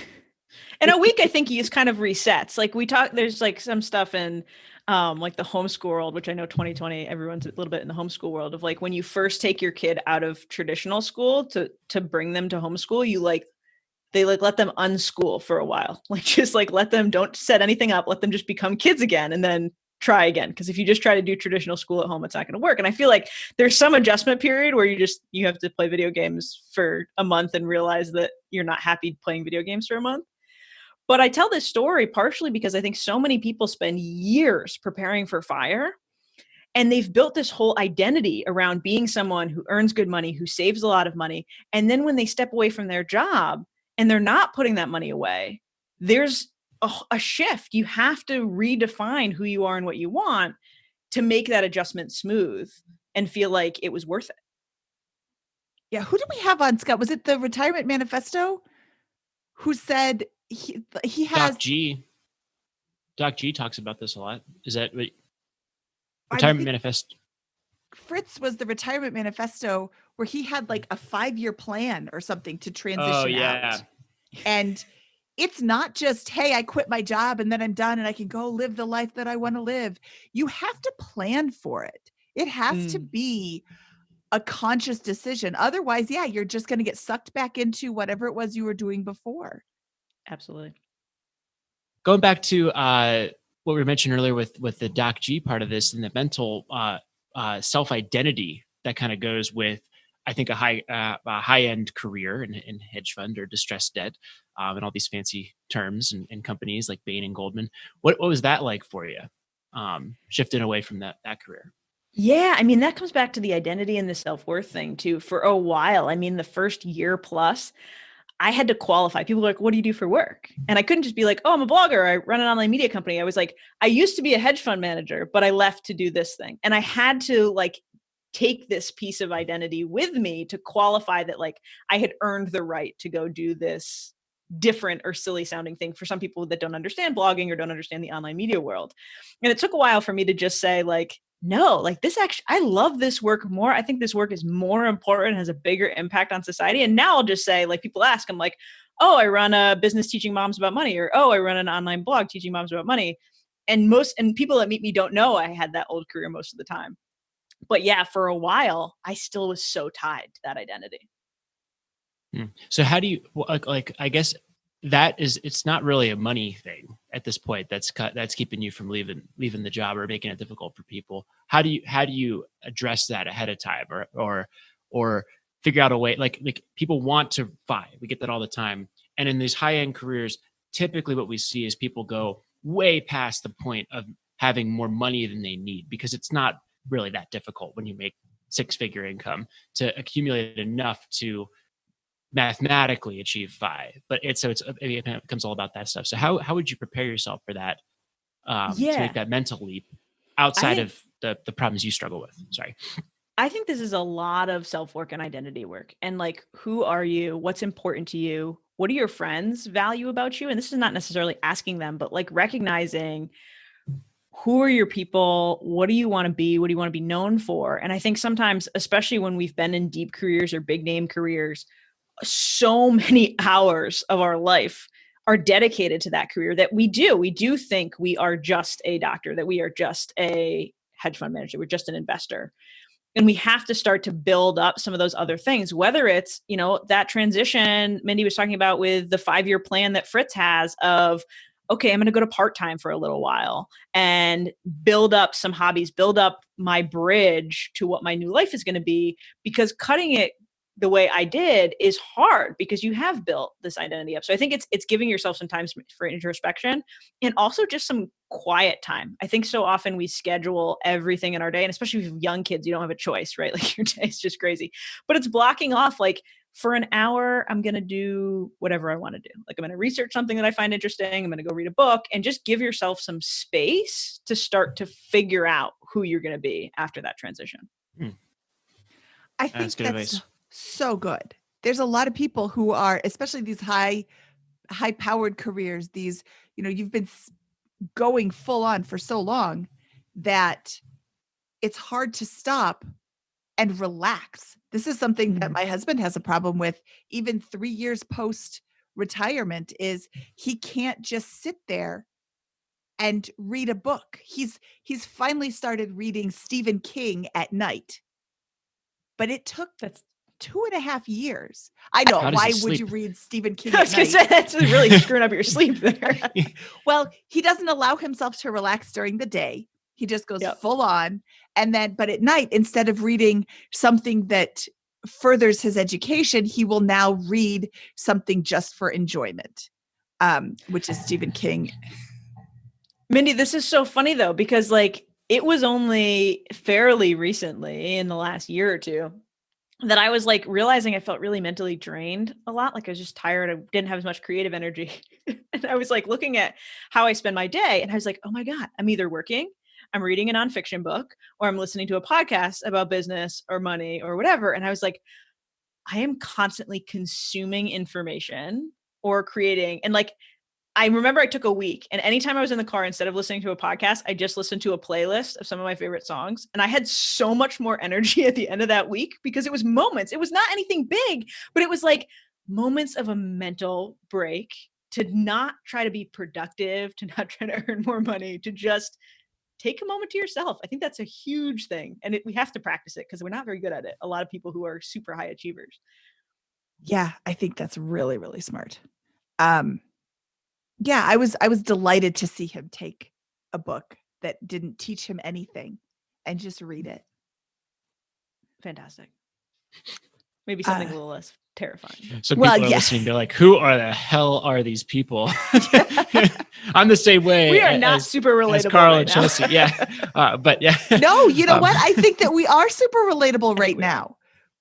In a week, I think he just kind of resets. Like there's like some stuff in like the homeschool world, which I know 2020, everyone's a little bit in the homeschool world of like when you first take your kid out of traditional school to bring them to homeschool, they let them unschool for a while. Like just like let them, don't set anything up, let them just become kids again and then try again. Because if you just try to do traditional school at home, it's not going to work. And I feel like there's some adjustment period where you have to play video games for a month and realize that you're not happy playing video games for a month. But I tell this story partially because I think so many people spend years preparing for FIRE, and they've built this whole identity around being someone who earns good money, who saves a lot of money. And then when they step away from their job and they're not putting that money away, there's a shift. You have to redefine who you are and what you want to make that adjustment smooth and feel like it was worth it. Yeah. Who did we have on, Scott? Was it the Retirement Manifesto who said he has Doc G talks about this a lot. Is that what Retirement Manifesto? Fritz was the Retirement Manifesto where he had like a 5-year plan or something to transition out. And it's not just, hey, I quit my job and then I'm done and I can go live the life that I want to live. You have to plan for it. It has to be a conscious decision. Otherwise, yeah, you're just going to get sucked back into whatever it was you were doing before. Absolutely. Going back to what we mentioned earlier with the Doc G part of this and the mental self-identity that kind of goes with, I think, a high-end career in hedge fund or distressed debt and all these fancy terms and companies like Bain and Goldman. What was that like for you, shifting away from that career? Yeah, I mean, that comes back to the identity and the self-worth thing too. For a while, I mean, the first year plus, I had to qualify. People were like, what do you do for work? And I couldn't just be like, oh, I'm a blogger. I run an online media company. I was like, I used to be a hedge fund manager, but I left to do this thing. And I had to like take this piece of identity with me to qualify that like I had earned the right to go do this different or silly sounding thing for some people that don't understand blogging or don't understand the online media world. And it took a while for me to just say like, no, like this actually, I love this work more. I think this work is more important, has a bigger impact on society. And now I'll just say, like, people ask, I'm like, oh, I run a business teaching moms about money, or, oh, I run an online blog teaching moms about money. And people that meet me don't know I had that old career most of the time. But yeah, for a while, I still was so tied to that identity. So how do you, like, I guess it's not really a money thing at this point that's keeping you from leaving the job or making it difficult for people. How do you address that ahead of time or figure out a way, like people want to buy, we get that all the time. And in these high-end careers, typically what we see is people go way past the point of having more money than they need, because it's not really that difficult when you make 6-figure income to accumulate enough to mathematically achieve 5, but it becomes all about that stuff. So how would you prepare yourself for that, to make that mental leap outside of the problems you struggle with? Sorry. I think this is a lot of self-work and identity work. And like, who are you? What's important to you? What do your friends value about you? And this is not necessarily asking them, but like recognizing who are your people? What do you want to be? What do you want to be known for? And I think sometimes, especially when we've been in deep careers or big name careers, so many hours of our life are dedicated to that career that we do think we are just a doctor, that we are just a hedge fund manager, we're just an investor. And we have to start to build up some of those other things, whether it's, that transition Mindy was talking about with the 5-year plan that Fritz has of, okay, I'm going to go to part-time for a little while and build up some hobbies, build up my bridge to what my new life is going to be, because cutting it the way I did is hard because you have built this identity up. So I think it's giving yourself some time for introspection and also just some quiet time. I think so often we schedule everything in our day, and especially if you have young kids, you don't have a choice, right? Like your day is just crazy. But it's blocking off like, for an hour, I'm going to do whatever I want to do. Like I'm going to research something that I find interesting. I'm going to go read a book, and just give yourself some space to start to figure out who you're going to be after that transition. I think that's so good. There's a lot of people who are, especially these high powered careers, these, you've been going full on for so long that it's hard to stop and relax. This is something that my husband has a problem with, even 3 years post retirement, is he can't just sit there and read a book. He's finally started reading Stephen King at night, but it took 2.5 years. I know. Why would you read Stephen King at night? That's really screwing up your sleep there. Well, he doesn't allow himself to relax during the day. He just goes full on. And then, but at night, instead of reading something that furthers his education, he will now read something just for enjoyment, which is Stephen King. Mindy, this is so funny though, because like it was only fairly recently in the last year or two that I was like realizing I felt really mentally drained a lot. Like I was just tired. I didn't have as much creative energy. And I was like looking at how I spend my day, and I was like, oh my God, I'm either working, I'm reading a nonfiction book, or I'm listening to a podcast about business or money or whatever. And I was like, I am constantly consuming information or creating. And like, I remember I took a week, and anytime I was in the car, instead of listening to a podcast, I just listened to a playlist of some of my favorite songs. And I had so much more energy at the end of that week because it was moments. It was not anything big, but it was like moments of a mental break, to not try to be productive, to not try to earn more money, to just take a moment to yourself. I think that's a huge thing. And we have to practice it because we're not very good at it. A lot of people who are super high achievers. Yeah, I think that's really, really smart. Yeah, I was delighted to see him take a book that didn't teach him anything and just read it. Fantastic. Maybe something a little less terrifying. So people are listening, they're like, who are the hell are these people? I'm the same way. We are not super relatable as Carl right and Chelsea. Yeah. But yeah. No, you know what? I think that we are super relatable right now,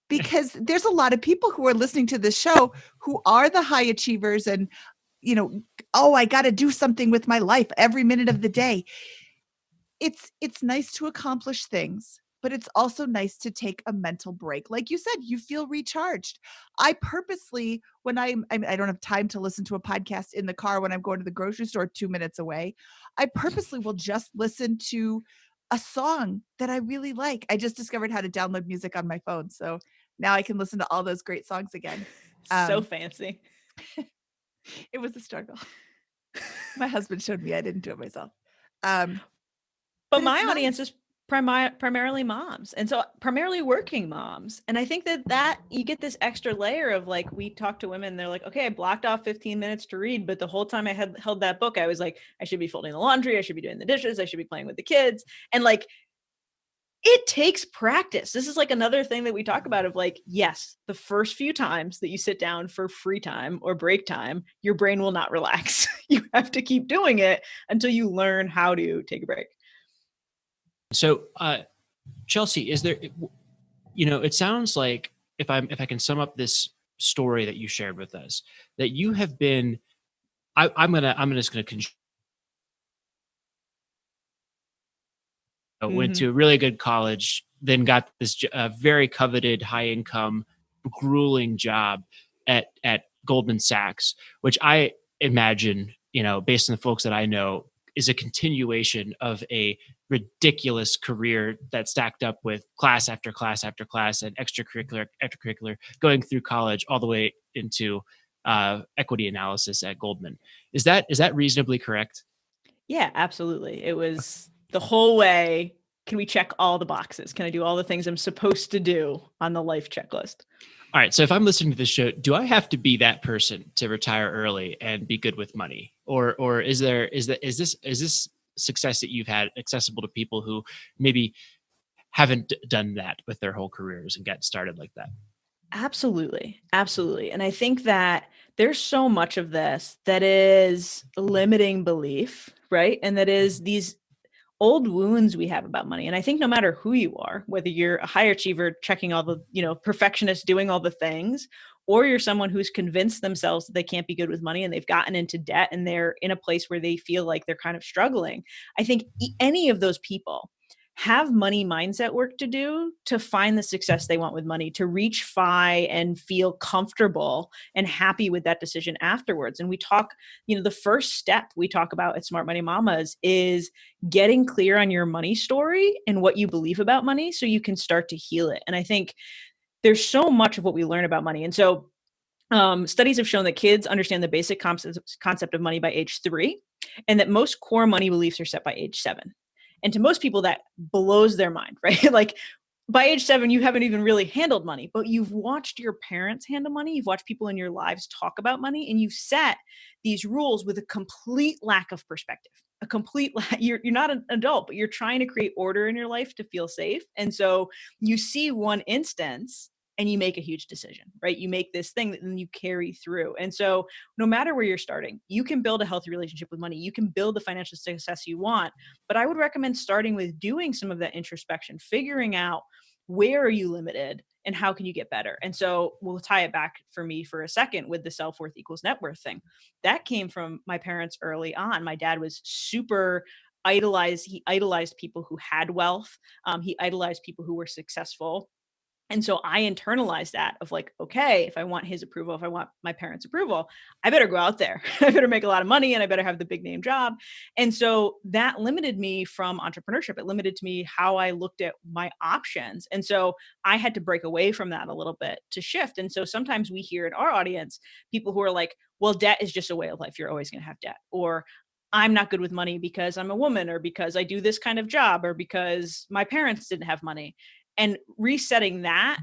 because there's a lot of people who are listening to this show who are the high achievers and, I got to do something with my life every minute of the day. It's nice to accomplish things, but it's also nice to take a mental break. Like you said, you feel recharged. I purposely, when I don't have time to listen to a podcast in the car when I'm going to the grocery store 2 minutes away, I purposely will just listen to a song that I really like. I just discovered how to download music on my phone. So now I can listen to all those great songs again. So fancy. It was a struggle. My husband showed me. I didn't do it myself. But my audience is primarily moms. And so primarily working moms. And I think that you get this extra layer of like, we talk to women, they're like, okay, I blocked off 15 minutes to read, but the whole time I had held that book, I was like, I should be folding the laundry. I should be doing the dishes. I should be playing with the kids. And like, it takes practice. This is like another thing that we talk about of like, yes, the first few times that you sit down for free time or break time, your brain will not relax. You have to keep doing it until you learn how to take a break. So, Chelsea, is there, it sounds like if I can sum up this story that you shared with us, that you have been, I'm just going to went to a really good college, then got this very coveted, high income, grueling job at Goldman Sachs, which I imagine, based on the folks that I know, is a continuation of a ridiculous career that stacked up with class after class after class and extracurricular after curricular, going through college all the way into equity analysis at Goldman. Is that reasonably correct? Yeah, absolutely. It was the whole way. Can we check all the boxes? Can I do all the things I'm supposed to do on the life checklist? All right. So if I'm listening to this show, do I have to be that person to retire early and be good with money? or is this success that you've had accessible to people who maybe haven't done that with their whole careers and get started like that? Absolutely. Absolutely. And I think that there's so much of this that is limiting belief, right? And that is these old wounds we have about money. And I think no matter who you are, whether you're a high achiever checking all the, perfectionist doing all the things, or you're someone who's convinced themselves that they can't be good with money and they've gotten into debt and they're in a place where they feel like they're kind of struggling. I think any of those people have money mindset work to do to find the success they want with money, to reach FI and feel comfortable and happy with that decision afterwards. And we talk, the first step we talk about at Smart Money Mamas is getting clear on your money story and what you believe about money so you can start to heal it. And I think there's so much of what we learn about money. And so studies have shown that kids understand the basic concept of money by age 3, and that most core money beliefs are set by age 7. And to most people, that blows their mind, right? Like by age 7, you haven't even really handled money, but you've watched your parents handle money. You've watched people in your lives talk about money, and you've set these rules with a complete lack of perspective. You're not an adult, but you're trying to create order in your life to feel safe. And so you see one instance and you make a huge decision, right? You make this thing that then you carry through. And so no matter where you're starting, you can build a healthy relationship with money. You can build the financial success you want. But I would recommend starting with doing some of that introspection, figuring out where are you limited and how can you get better? And so we'll tie it back for me for a second with the self-worth equals net worth thing. That came from my parents early on. My dad was super idolized. He idolized people who had wealth. He idolized people who were successful. And so I internalized that of like, okay, if I want his approval, if I want my parents' approval, I better go out there. I better make a lot of money and I better have the big name job. And so that limited me from entrepreneurship. It limited to me how I looked at my options. And so I had to break away from that a little bit to shift. And so sometimes we hear in our audience, people who are like, well, debt is just a way of life. You're always going to have debt. Or I'm not good with money because I'm a woman, or because I do this kind of job, or because my parents didn't have money. And resetting that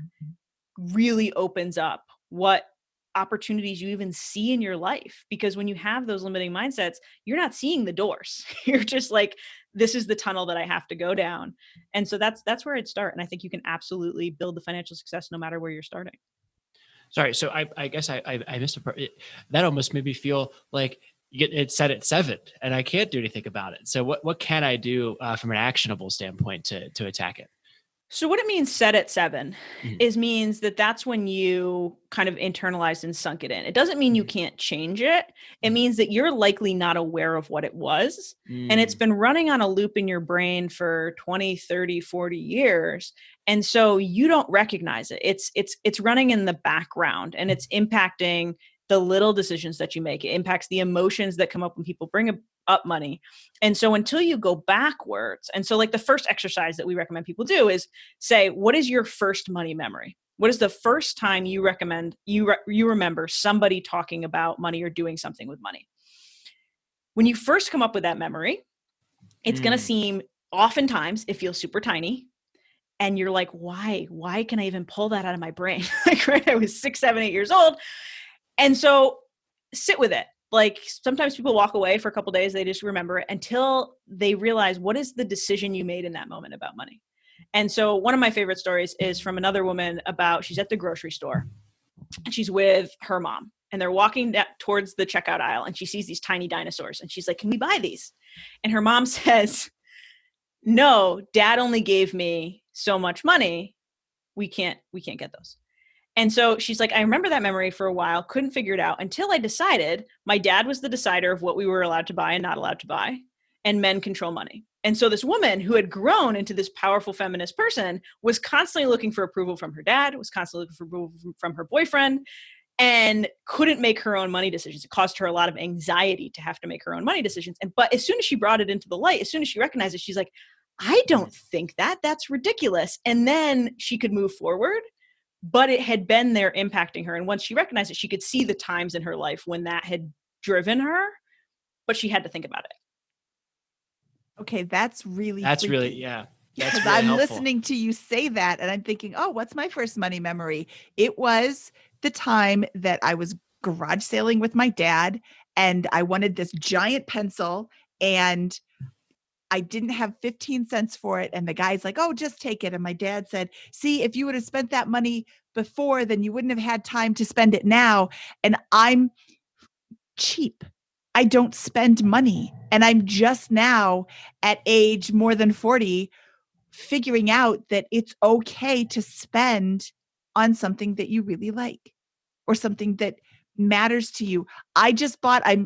really opens up what opportunities you even see in your life. Because when you have those limiting mindsets, you're not seeing the doors. You're just like, this is the tunnel that I have to go down. And so that's where I'd start. And I think you can absolutely build the financial success no matter where you're starting. Sorry. So I guess I missed a part. That almost made me feel like it's set at 7 and I can't do anything about it. So what can I do from an actionable standpoint to attack it? So what it means set at 7 means that that's when you kind of internalized and sunk it in. It doesn't mean you can't change it. It means that you're likely not aware of what it was. And it's been running on a loop in your brain for 20, 30, 40 years. And so you don't recognize it. It's running in the background and it's impacting the little decisions that you make. It impacts the emotions that come up when people bring up money. And so until you go backwards, and so like the first exercise that we recommend people do is say, what is your first money memory? What is the first time you remember somebody talking about money or doing something with money? When you first come up with that memory, it's going to seem, oftentimes it feels super tiny. And you're like, why can I even pull that out of my brain? Like, right, I was 6, 7, 8 years old. And so sit with it. Like sometimes people walk away for a couple of days. They just remember it until they realize what is the decision you made in that moment about money. And so one of my favorite stories is from another woman she's at the grocery store and she's with her mom and they're walking towards the checkout aisle and she sees these tiny dinosaurs and she's like, can we buy these? And her mom says, no, dad only gave me so much money. We can't get those. And so she's like, I remember that memory for a while, couldn't figure it out until I decided my dad was the decider of what we were allowed to buy and not allowed to buy, and men control money. And so this woman who had grown into this powerful feminist person was constantly looking for approval from her dad, was constantly looking for approval from her boyfriend, and couldn't make her own money decisions. It caused her a lot of anxiety to have to make her own money decisions. But as soon as she brought it into the light, as soon as she recognized it, she's like, I don't think that's ridiculous. And then she could move forward. But it had been there impacting her. And once she recognized it, she could see the times in her life when that had driven her, but she had to think about it. Okay, that's really yeah. That's really I'm helpful. listening to you say that and I'm thinking, oh, what's my first money memory? It was the time that I was garage sailing with my dad and I wanted this giant pencil, and I didn't have 15 cents for it. And the guy's like, oh, just take it. And my dad said, see, if you would have spent that money before, then you wouldn't have had time to spend it now. And I'm cheap. I don't spend money. And I'm just now at age more than 40 figuring out that it's okay to spend on something that you really like or something that matters to you. I just bought, I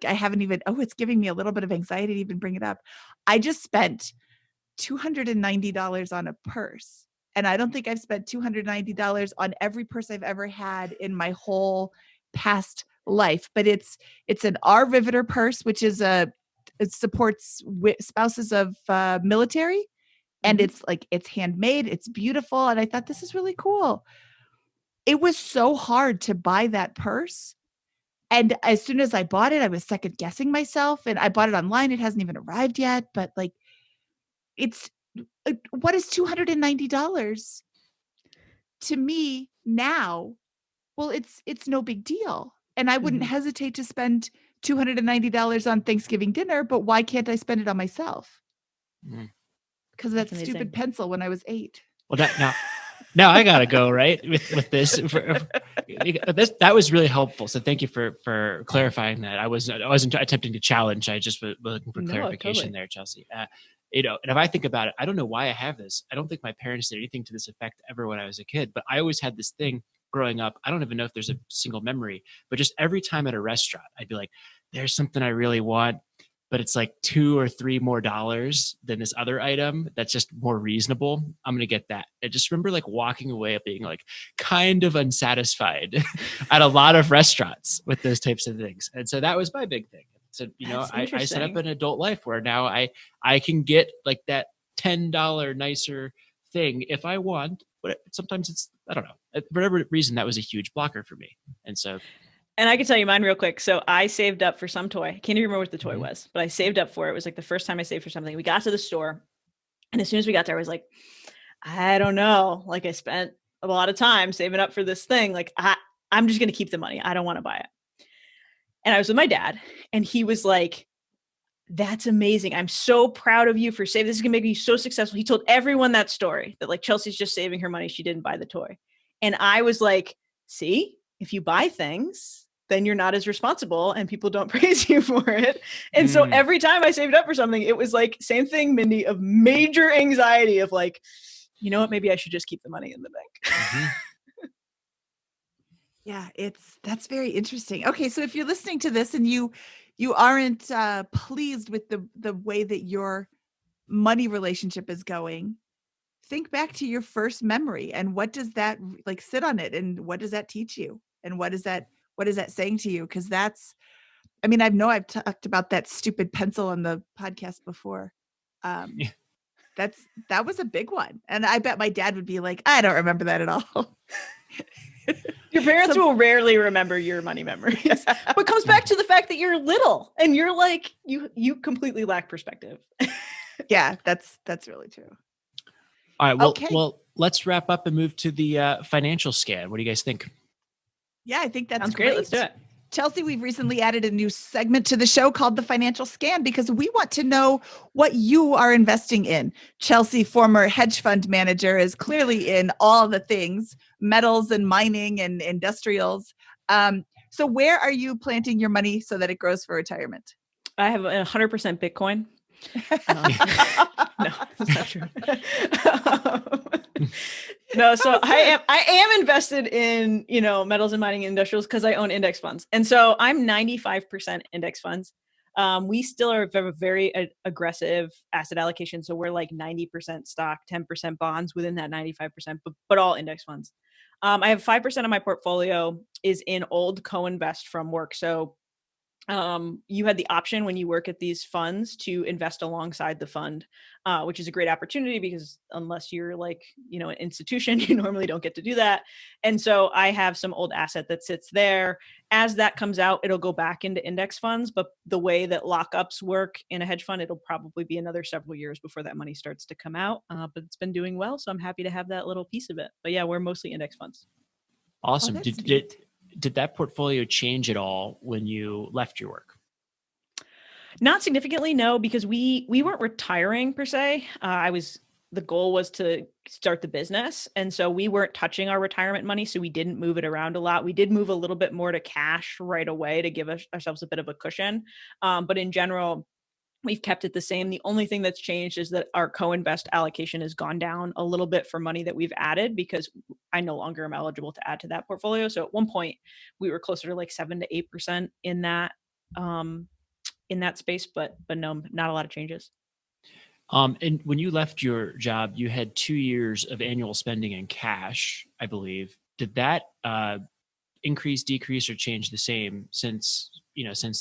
haven't even, it's giving me a little bit of anxiety to even bring it up. I just spent $290 on a purse. And I don't think I've spent $290 on every purse I've ever had in my whole past life. But it's an R Riveter purse, which is it supports spouses of military. And it's like, it's handmade, it's beautiful. And I thought, this is really cool. It was so hard to buy that purse. And as soon as I bought it, I was second guessing myself. And I bought it online. It hasn't even arrived yet. But like, what is $290 to me now? Well, it's no big deal. And I wouldn't hesitate to spend $290 on Thanksgiving dinner, but why can't I spend it on myself? Because of that stupid pencil when I was 8. Well, now I gotta go right with this. That was really helpful. So thank you for clarifying that. I wasn't attempting to challenge. I just was looking for clarification there, Chelsea. And if I think about it, I don't know why I have this. I don't think my parents did anything to this effect ever when I was a kid. But I always had this thing growing up. I don't even know if there's a single memory, but just every time at a restaurant, I'd be like, "There's something I really want." But it's like $2 or $3 more than this other item that's just more reasonable. I'm going to get that. I just remember like walking away being like kind of unsatisfied at a lot of restaurants with those types of things. And so that was my big thing. So, I set up an adult life where now I can get like that $10 nicer thing if I want, but sometimes it's, I don't know, for whatever reason, that was a huge blocker for me. And so and I can tell you mine real quick. So I saved up for some toy. I can't even remember what the toy was, but I saved up for it. It was like the first time I saved for something. We got to the store. And as soon as we got there, I was like, I don't know. Like I spent a lot of time saving up for this thing. Like I'm just going to keep the money. I don't want to buy it. And I was with my dad and he was like, that's amazing. I'm so proud of you for saving. This is going to make you so successful. He told everyone that story that like Chelsea's just saving her money. She didn't buy the toy. And I was like, see, if you buy things, then you're not as responsible and people don't praise you for it. And so every time I saved up for something, it was like, same thing, Mindy, of major anxiety of like, you know what, maybe I should just keep the money in the bank. Yeah, that's very interesting. Okay, so if you're listening to this and you aren't pleased with the way that your money relationship is going, think back to your first memory and what does that like sit on it and what does that teach you and what is that saying to you? Because that's, I mean, I've talked about that stupid pencil on the podcast before. That was a big one, and I bet my dad would be like, I don't remember that at all. Your parents will rarely remember your money memories, but comes back to the fact that you're little and you're like, you completely lack perspective. Yeah, that's really true. All right. Well, well, let's wrap up and move to the financial scan. What do you guys think? Yeah, I think that's Sounds great. Let's do it. Chelsea, we've recently added a new segment to the show called the Financial Scan because we want to know what you are investing in. Chelsea, former hedge fund manager, is clearly in all the things, metals and mining and industrials. So where are you planting your money so that it grows for retirement? I have 100% Bitcoin. No, that's not true. No, so I am invested in, metals and mining and industrials because I own index funds. And so I'm 95% index funds. We still have a very aggressive asset allocation. So we're like 90% stock, 10% bonds within that 95%, but all index funds. I have 5% of my portfolio is in old co-invest from work. So you had the option when you work at these funds to invest alongside the fund, which is a great opportunity because unless you're like, an institution, you normally don't get to do that. And so I have some old asset that sits there. As that comes out, it'll go back into index funds. But the way that lockups work in a hedge fund, it'll probably be another several years before that money starts to come out. But it's been doing well. So I'm happy to have that little piece of it. But yeah, we're mostly index funds. Awesome. did that portfolio change at all when you left your work? Not significantly, no, because we weren't retiring per se. The goal was to start the business. And so we weren't touching our retirement money. So we didn't move it around a lot. We did move a little bit more to cash right away to give ourselves a bit of a cushion. But in general, we've kept it the same. The only thing that's changed is that our co-invest allocation has gone down a little bit for money that we've added because I no longer am eligible to add to that portfolio. So at one point we were closer to like 7 to 8% in that space, but no, not a lot of changes. And when you left your job, you had 2 years of annual spending in cash, I believe. Did that increase, decrease, or change the same since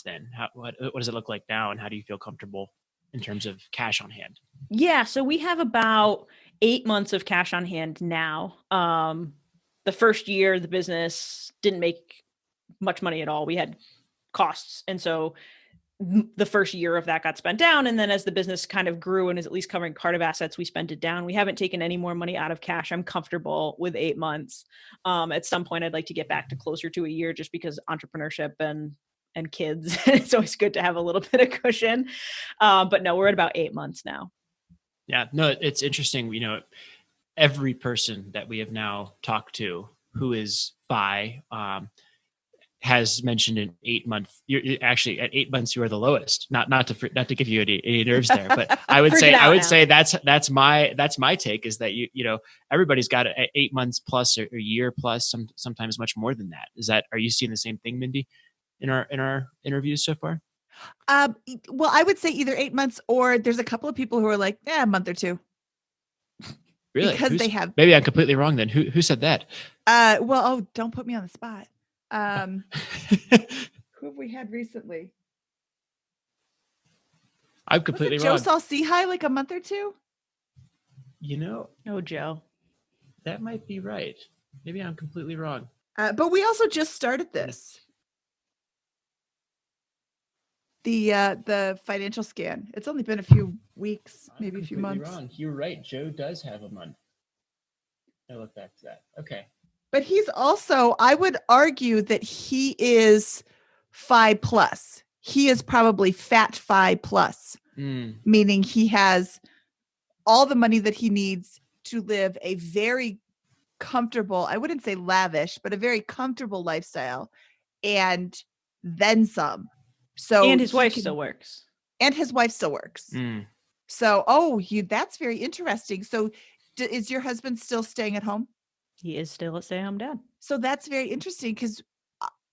then? What does it look like now, and how do you feel comfortable in terms of cash on hand? Yeah, so we have about 8 months of cash on hand now. The first year, the business didn't make much money at all. We had costs, and so the first year of that got spent down. And then as the business kind of grew and is at least covering part of assets, we spent it down. We haven't taken any more money out of cash. I'm comfortable with 8 months. At some point, I'd like to get back to closer to a year just because entrepreneurship and kids, it's always good to have a little bit of cushion. But no, we're at about 8 months now. Yeah, no, it's interesting. Every person that we have now talked to who is bi, has mentioned an 8 month. You're actually at 8 months. You are the lowest. Not to give you any nerves there, but I would say that's my take is that everybody's got 8 months plus or a year plus, sometimes much more than that. Are you seeing the same thing, Mindy, in our interviews so far? Well, I would say either 8 months or there's a couple of people who are like, a month or two. Really? Because they have. Maybe I'm completely wrong then. Who said that? Don't put me on the spot. Who have we had recently? I'm completely wrong. Joe Saul-Sehy like a month or two? Oh, Joe. That might be right. Maybe I'm completely wrong. But we also just started this. The financial scan. It's only been a few weeks, maybe a few months. Wrong. You're right. Joe does have a month. I look back to that. Okay. But he's also, I would argue that he is 5+. He is probably fat 5+, meaning he has all the money that he needs to live a very comfortable, I wouldn't say lavish, but a very comfortable lifestyle, and then some. And his wife still works. And his wife still works. So, that's very interesting. So is your husband still staying at home? He is still a stay-at-home dad. So that's very interesting because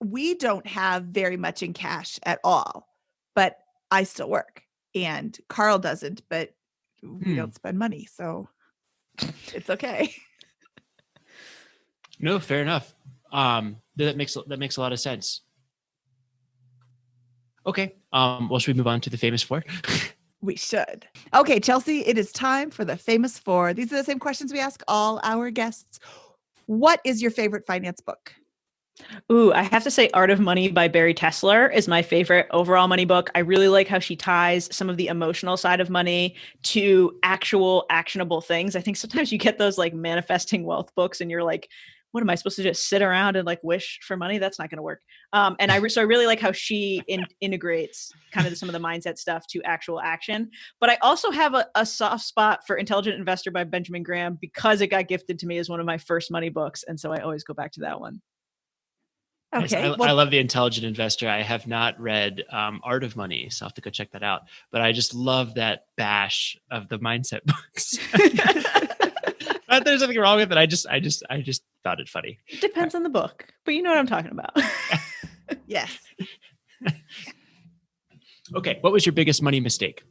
we don't have very much in cash at all, but I still work and Carl doesn't, but we don't spend money. So it's okay. No, fair enough. That makes a lot of sense. Okay. Well, should we move on to the famous four? We should. Okay, Chelsea, it is time for the famous four. These are the same questions we ask all our guests. What is your favorite finance book? Ooh, I have to say Art of Money by Barry Tesler is my favorite overall money book. I really like how she ties some of the emotional side of money to actual actionable things. I think sometimes you get those like manifesting wealth books and you're like, what am I supposed to just sit around and like wish for money? That's not going to work. And I really like how she integrates kind of some of the mindset stuff to actual action. But I also have a soft spot for Intelligent Investor by Benjamin Graham because it got gifted to me as one of my first money books. And so I always go back to that one. Okay. I love The Intelligent Investor. I have not read Art of Money, so I'll have to go check that out. But I just love that bash of the mindset books. Not that there's anything wrong with it. I just thought it funny. It depends on the book, but you know what I'm talking about. Yes. Okay. What was your biggest money mistake?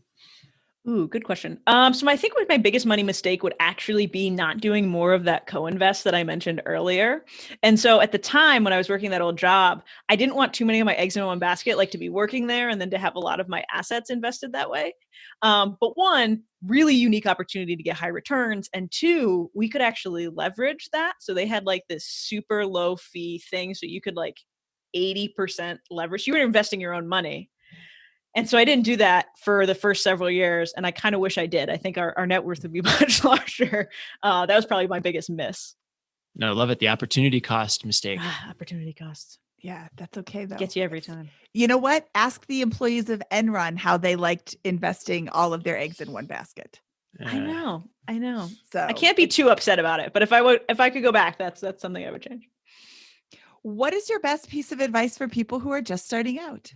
Ooh, good question. So I think my biggest money mistake would actually be not doing more of that co-invest that I mentioned earlier. And so at the time when I was working that old job, I didn't want too many of my eggs in one basket, like to be working there and then to have a lot of my assets invested that way. But one, really unique opportunity to get high returns. And two, we could actually leverage that. So they had like this super low fee thing. So you could like 80% leverage. You were investing your own money. And so I didn't do that for the first several years. And I kind of wish I did. I think our net worth would be much larger. That was probably my biggest miss. No, love it. The opportunity cost mistake. Opportunity costs. Yeah, that's okay though. Gets you every time. You know what? Ask the employees of Enron how they liked investing all of their eggs in one basket. I know. So I can't be too upset about it, but if I could go back, that's something I would change. What is your best piece of advice for people who are just starting out?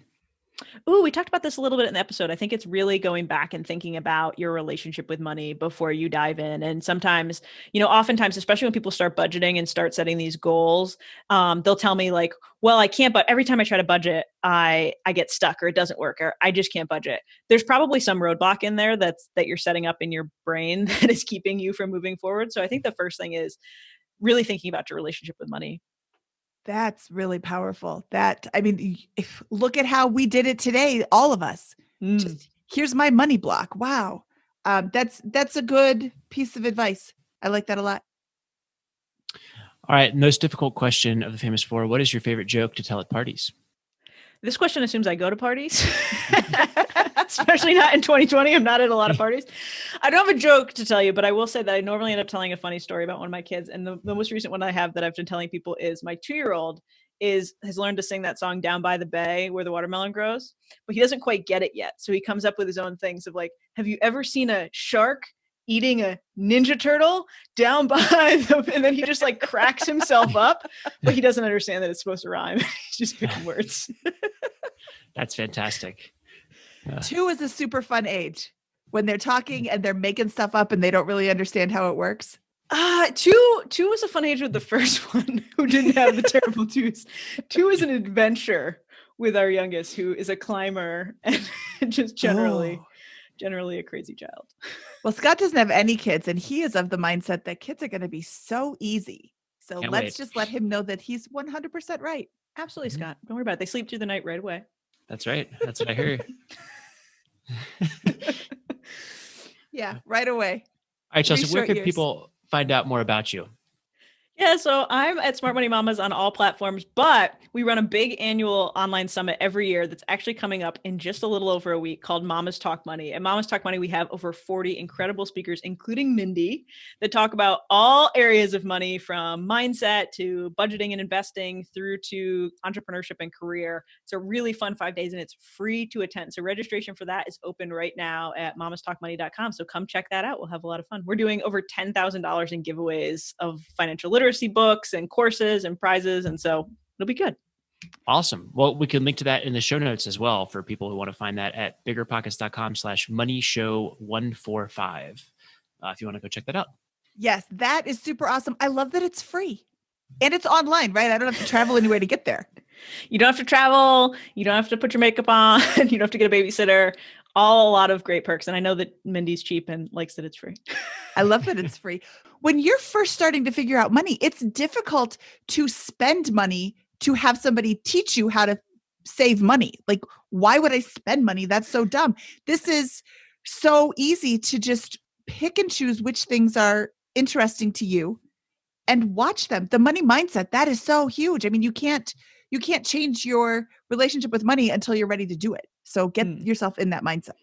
Ooh, we talked about this a little bit in the episode. I think it's really going back and thinking about your relationship with money before you dive in. And sometimes, oftentimes, especially when people start budgeting and start setting these goals, they'll tell me like, well, I can't, but every time I try to budget, I get stuck or it doesn't work or I just can't budget. There's probably some roadblock in there that you're setting up in your brain that is keeping you from moving forward. So I think the first thing is really thinking about your relationship with money. That's really powerful. Look at how we did it today, all of us. Just here's my money block. Wow. That's a good piece of advice. I like that a lot. All right. Most difficult question of the famous four. What is your favorite joke to tell at parties? This question assumes I go to parties, especially not in 2020. I'm not at a lot of parties. I don't have a joke to tell you, but I will say that I normally end up telling a funny story about one of my kids. And the most recent one I have that I've been telling people is my 2-year-old has learned to sing that song Down by the Bay where the watermelon grows, but he doesn't quite get it yet. So he comes up with his own things of like, have you ever seen a shark eating a ninja turtle down by and then he just like cracks himself up, but he doesn't understand that it's supposed to rhyme. He's just picking words. That's fantastic. 2 is a super fun age when they're talking and they're making stuff up and they don't really understand how it works. 2 was a fun age with the first one who didn't have the terrible 2s. 2 is an adventure with our youngest who is a climber and just generally a crazy child. Well, Scott doesn't have any kids and he is of the mindset that kids are going to be so easy. So let's just let him know that he's 100% right. Absolutely, Scott. Don't worry about it. They sleep through the night right away. That's right. That's what I heard. Yeah, right away. All right, Chelsea, where can people find out more about you? Yeah, so I'm at Smart Money Mamas on all platforms, but we run a big annual online summit every year that's actually coming up in just a little over a week called Mamas Talk Money. At Mamas Talk Money, we have over 40 incredible speakers, including Mindy, that talk about all areas of money from mindset to budgeting and investing through to entrepreneurship and career. It's a really fun 5 days and it's free to attend. So registration for that is open right now at mamastalkmoney.com. So come check that out. We'll have a lot of fun. We're doing over $10,000 in giveaways of financial literacy books and courses and prizes. And so it'll be good. Awesome. Well, we can link to that in the show notes as well for people who want to find that at biggerpockets.com/moneyshow145. If you want to go check that out. Yes, that is super awesome. I love that it's free and it's online, right? I don't have to travel anywhere to get there. You don't have to travel. You don't have to put your makeup on. You don't have to get a babysitter. A lot of great perks. And I know that Mindy's cheap and likes that it's free. I love that it's free. When you're first starting to figure out money, it's difficult to spend money to have somebody teach you how to save money. Like, why would I spend money? That's so dumb. This is so easy to just pick and choose which things are interesting to you and watch them. The money mindset, that is so huge. I mean, you can't change your relationship with money until you're ready to do it. So get yourself in that mindset.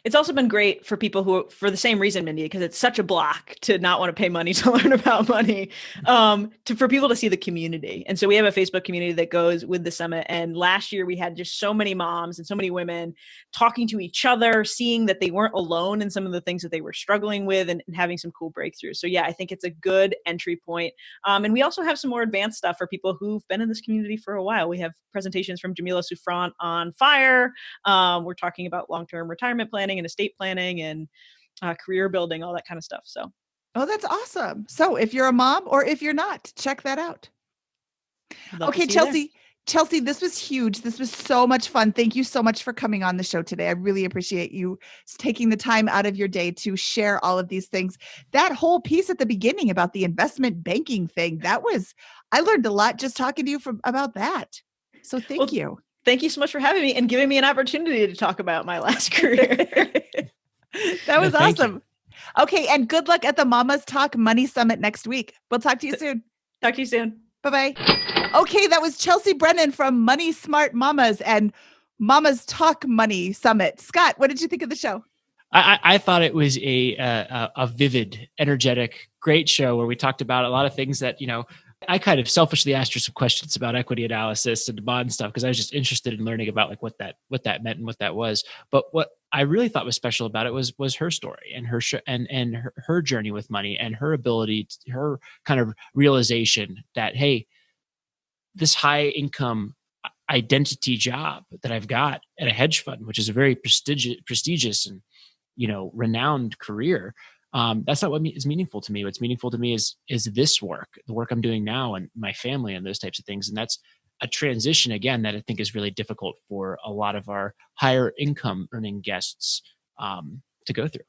It's also been great for people who, for the same reason, Mindy, because it's such a block to not want to pay money to learn about money, for people to see the community. And so we have a Facebook community that goes with the summit. And last year we had just so many moms and so many women talking to each other, seeing that they weren't alone in some of the things that they were struggling with and having some cool breakthroughs. So yeah, I think it's a good entry point. And we also have some more advanced stuff for people who've been in this community for a while. We have presentations from Jamila Souffrant on FIRE. We're talking about long-term retirement planning and estate planning and career building, all that kind of stuff. So, oh, that's awesome. So if you're a mom or if you're not, check that out. Okay, Chelsea, this was huge. This was so much fun. Thank you so much for coming on the show today. I really appreciate you taking the time out of your day to share all of these things. That whole piece at the beginning about the investment banking thing, I learned a lot just talking to you about that. So thank you. Thank you so much for having me and giving me an opportunity to talk about my last career. That was awesome. Okay. And good luck at the Mamas Talk Money Summit next week. We'll talk to you soon. Talk to you soon. Bye-bye. Okay. That was Chelsea Brennan from Money Smart Mamas and Mamas Talk Money Summit. Scott, what did you think of the show? I thought it was a vivid, energetic, great show where we talked about a lot of things that, I kind of selfishly asked her some questions about equity analysis and bond stuff because I was just interested in learning about like what that meant and what that was. But what I really thought was special about it was her story and her journey with money and her ability, her kind of realization that, hey, this high income identity job that I've got at a hedge fund, which is a very prestigious and renowned career. That's not what is meaningful to me. What's meaningful to me is this work, the work I'm doing now, and my family, and those types of things. And that's a transition again that I think is really difficult for a lot of our higher income earning guests to go through.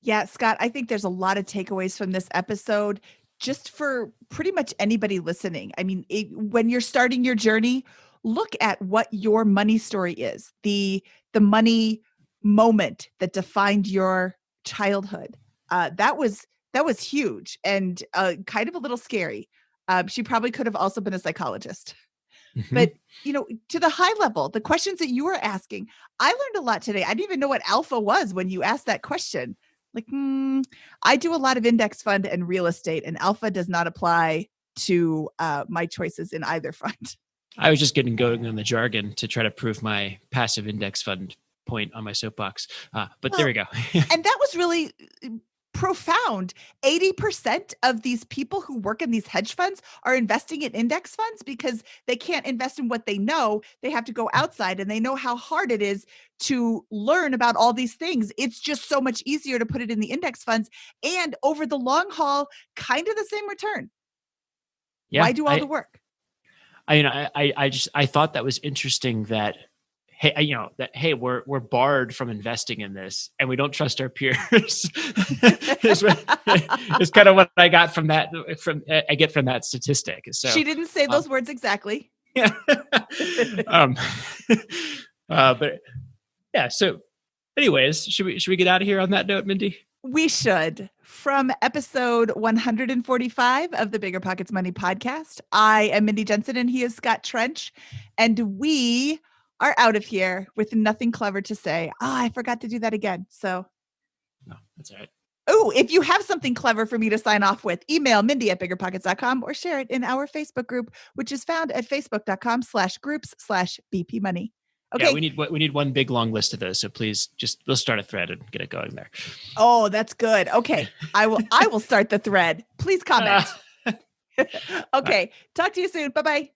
Yeah, Scott, I think there's a lot of takeaways from this episode just for pretty much anybody listening. I mean, when you're starting your journey, look at what your money story is, the money moment that defined your childhood. That was huge and kind of a little scary. She probably could have also been a psychologist. Mm-hmm. But, to the high level, the questions that you were asking, I learned a lot today. I didn't even know what alpha was when you asked that question. Like, I do a lot of index fund and real estate, and alpha does not apply to my choices in either fund. I was just getting going on the jargon to try to prove my passive index fund point on my soapbox. But there we go. And that was really profound. 80% of these people who work in these hedge funds are investing in index funds because they can't invest in what they know. They have to go outside, and they know how hard it is to learn about all these things. It's just so much easier to put it in the index funds, and over the long haul, kind of the same return. Yeah, why do all the work? I thought that was interesting that, hey, we're barred from investing in this and we don't trust our peers. It's kind of what I got from that, from that statistic. So she didn't say those words exactly. Yeah. But yeah. So anyways, should we get out of here on that note, Mindy? We should. From episode 145 of the BiggerPockets Money podcast, I am Mindy Jensen and he is Scott Trench. And we are out of here with nothing clever to say. I forgot to do that again. So. No, that's all right. Oh, if you have something clever for me to sign off with, email Mindy@BiggerPockets.com or share it in our Facebook group, which is found at facebook.com/groups/BPmoney. Okay. Yeah, we need one big long list of those. So please we'll start a thread and get it going there. Oh, that's good. Okay. I will start the thread. Please comment. Okay. Talk to you soon. Bye-bye.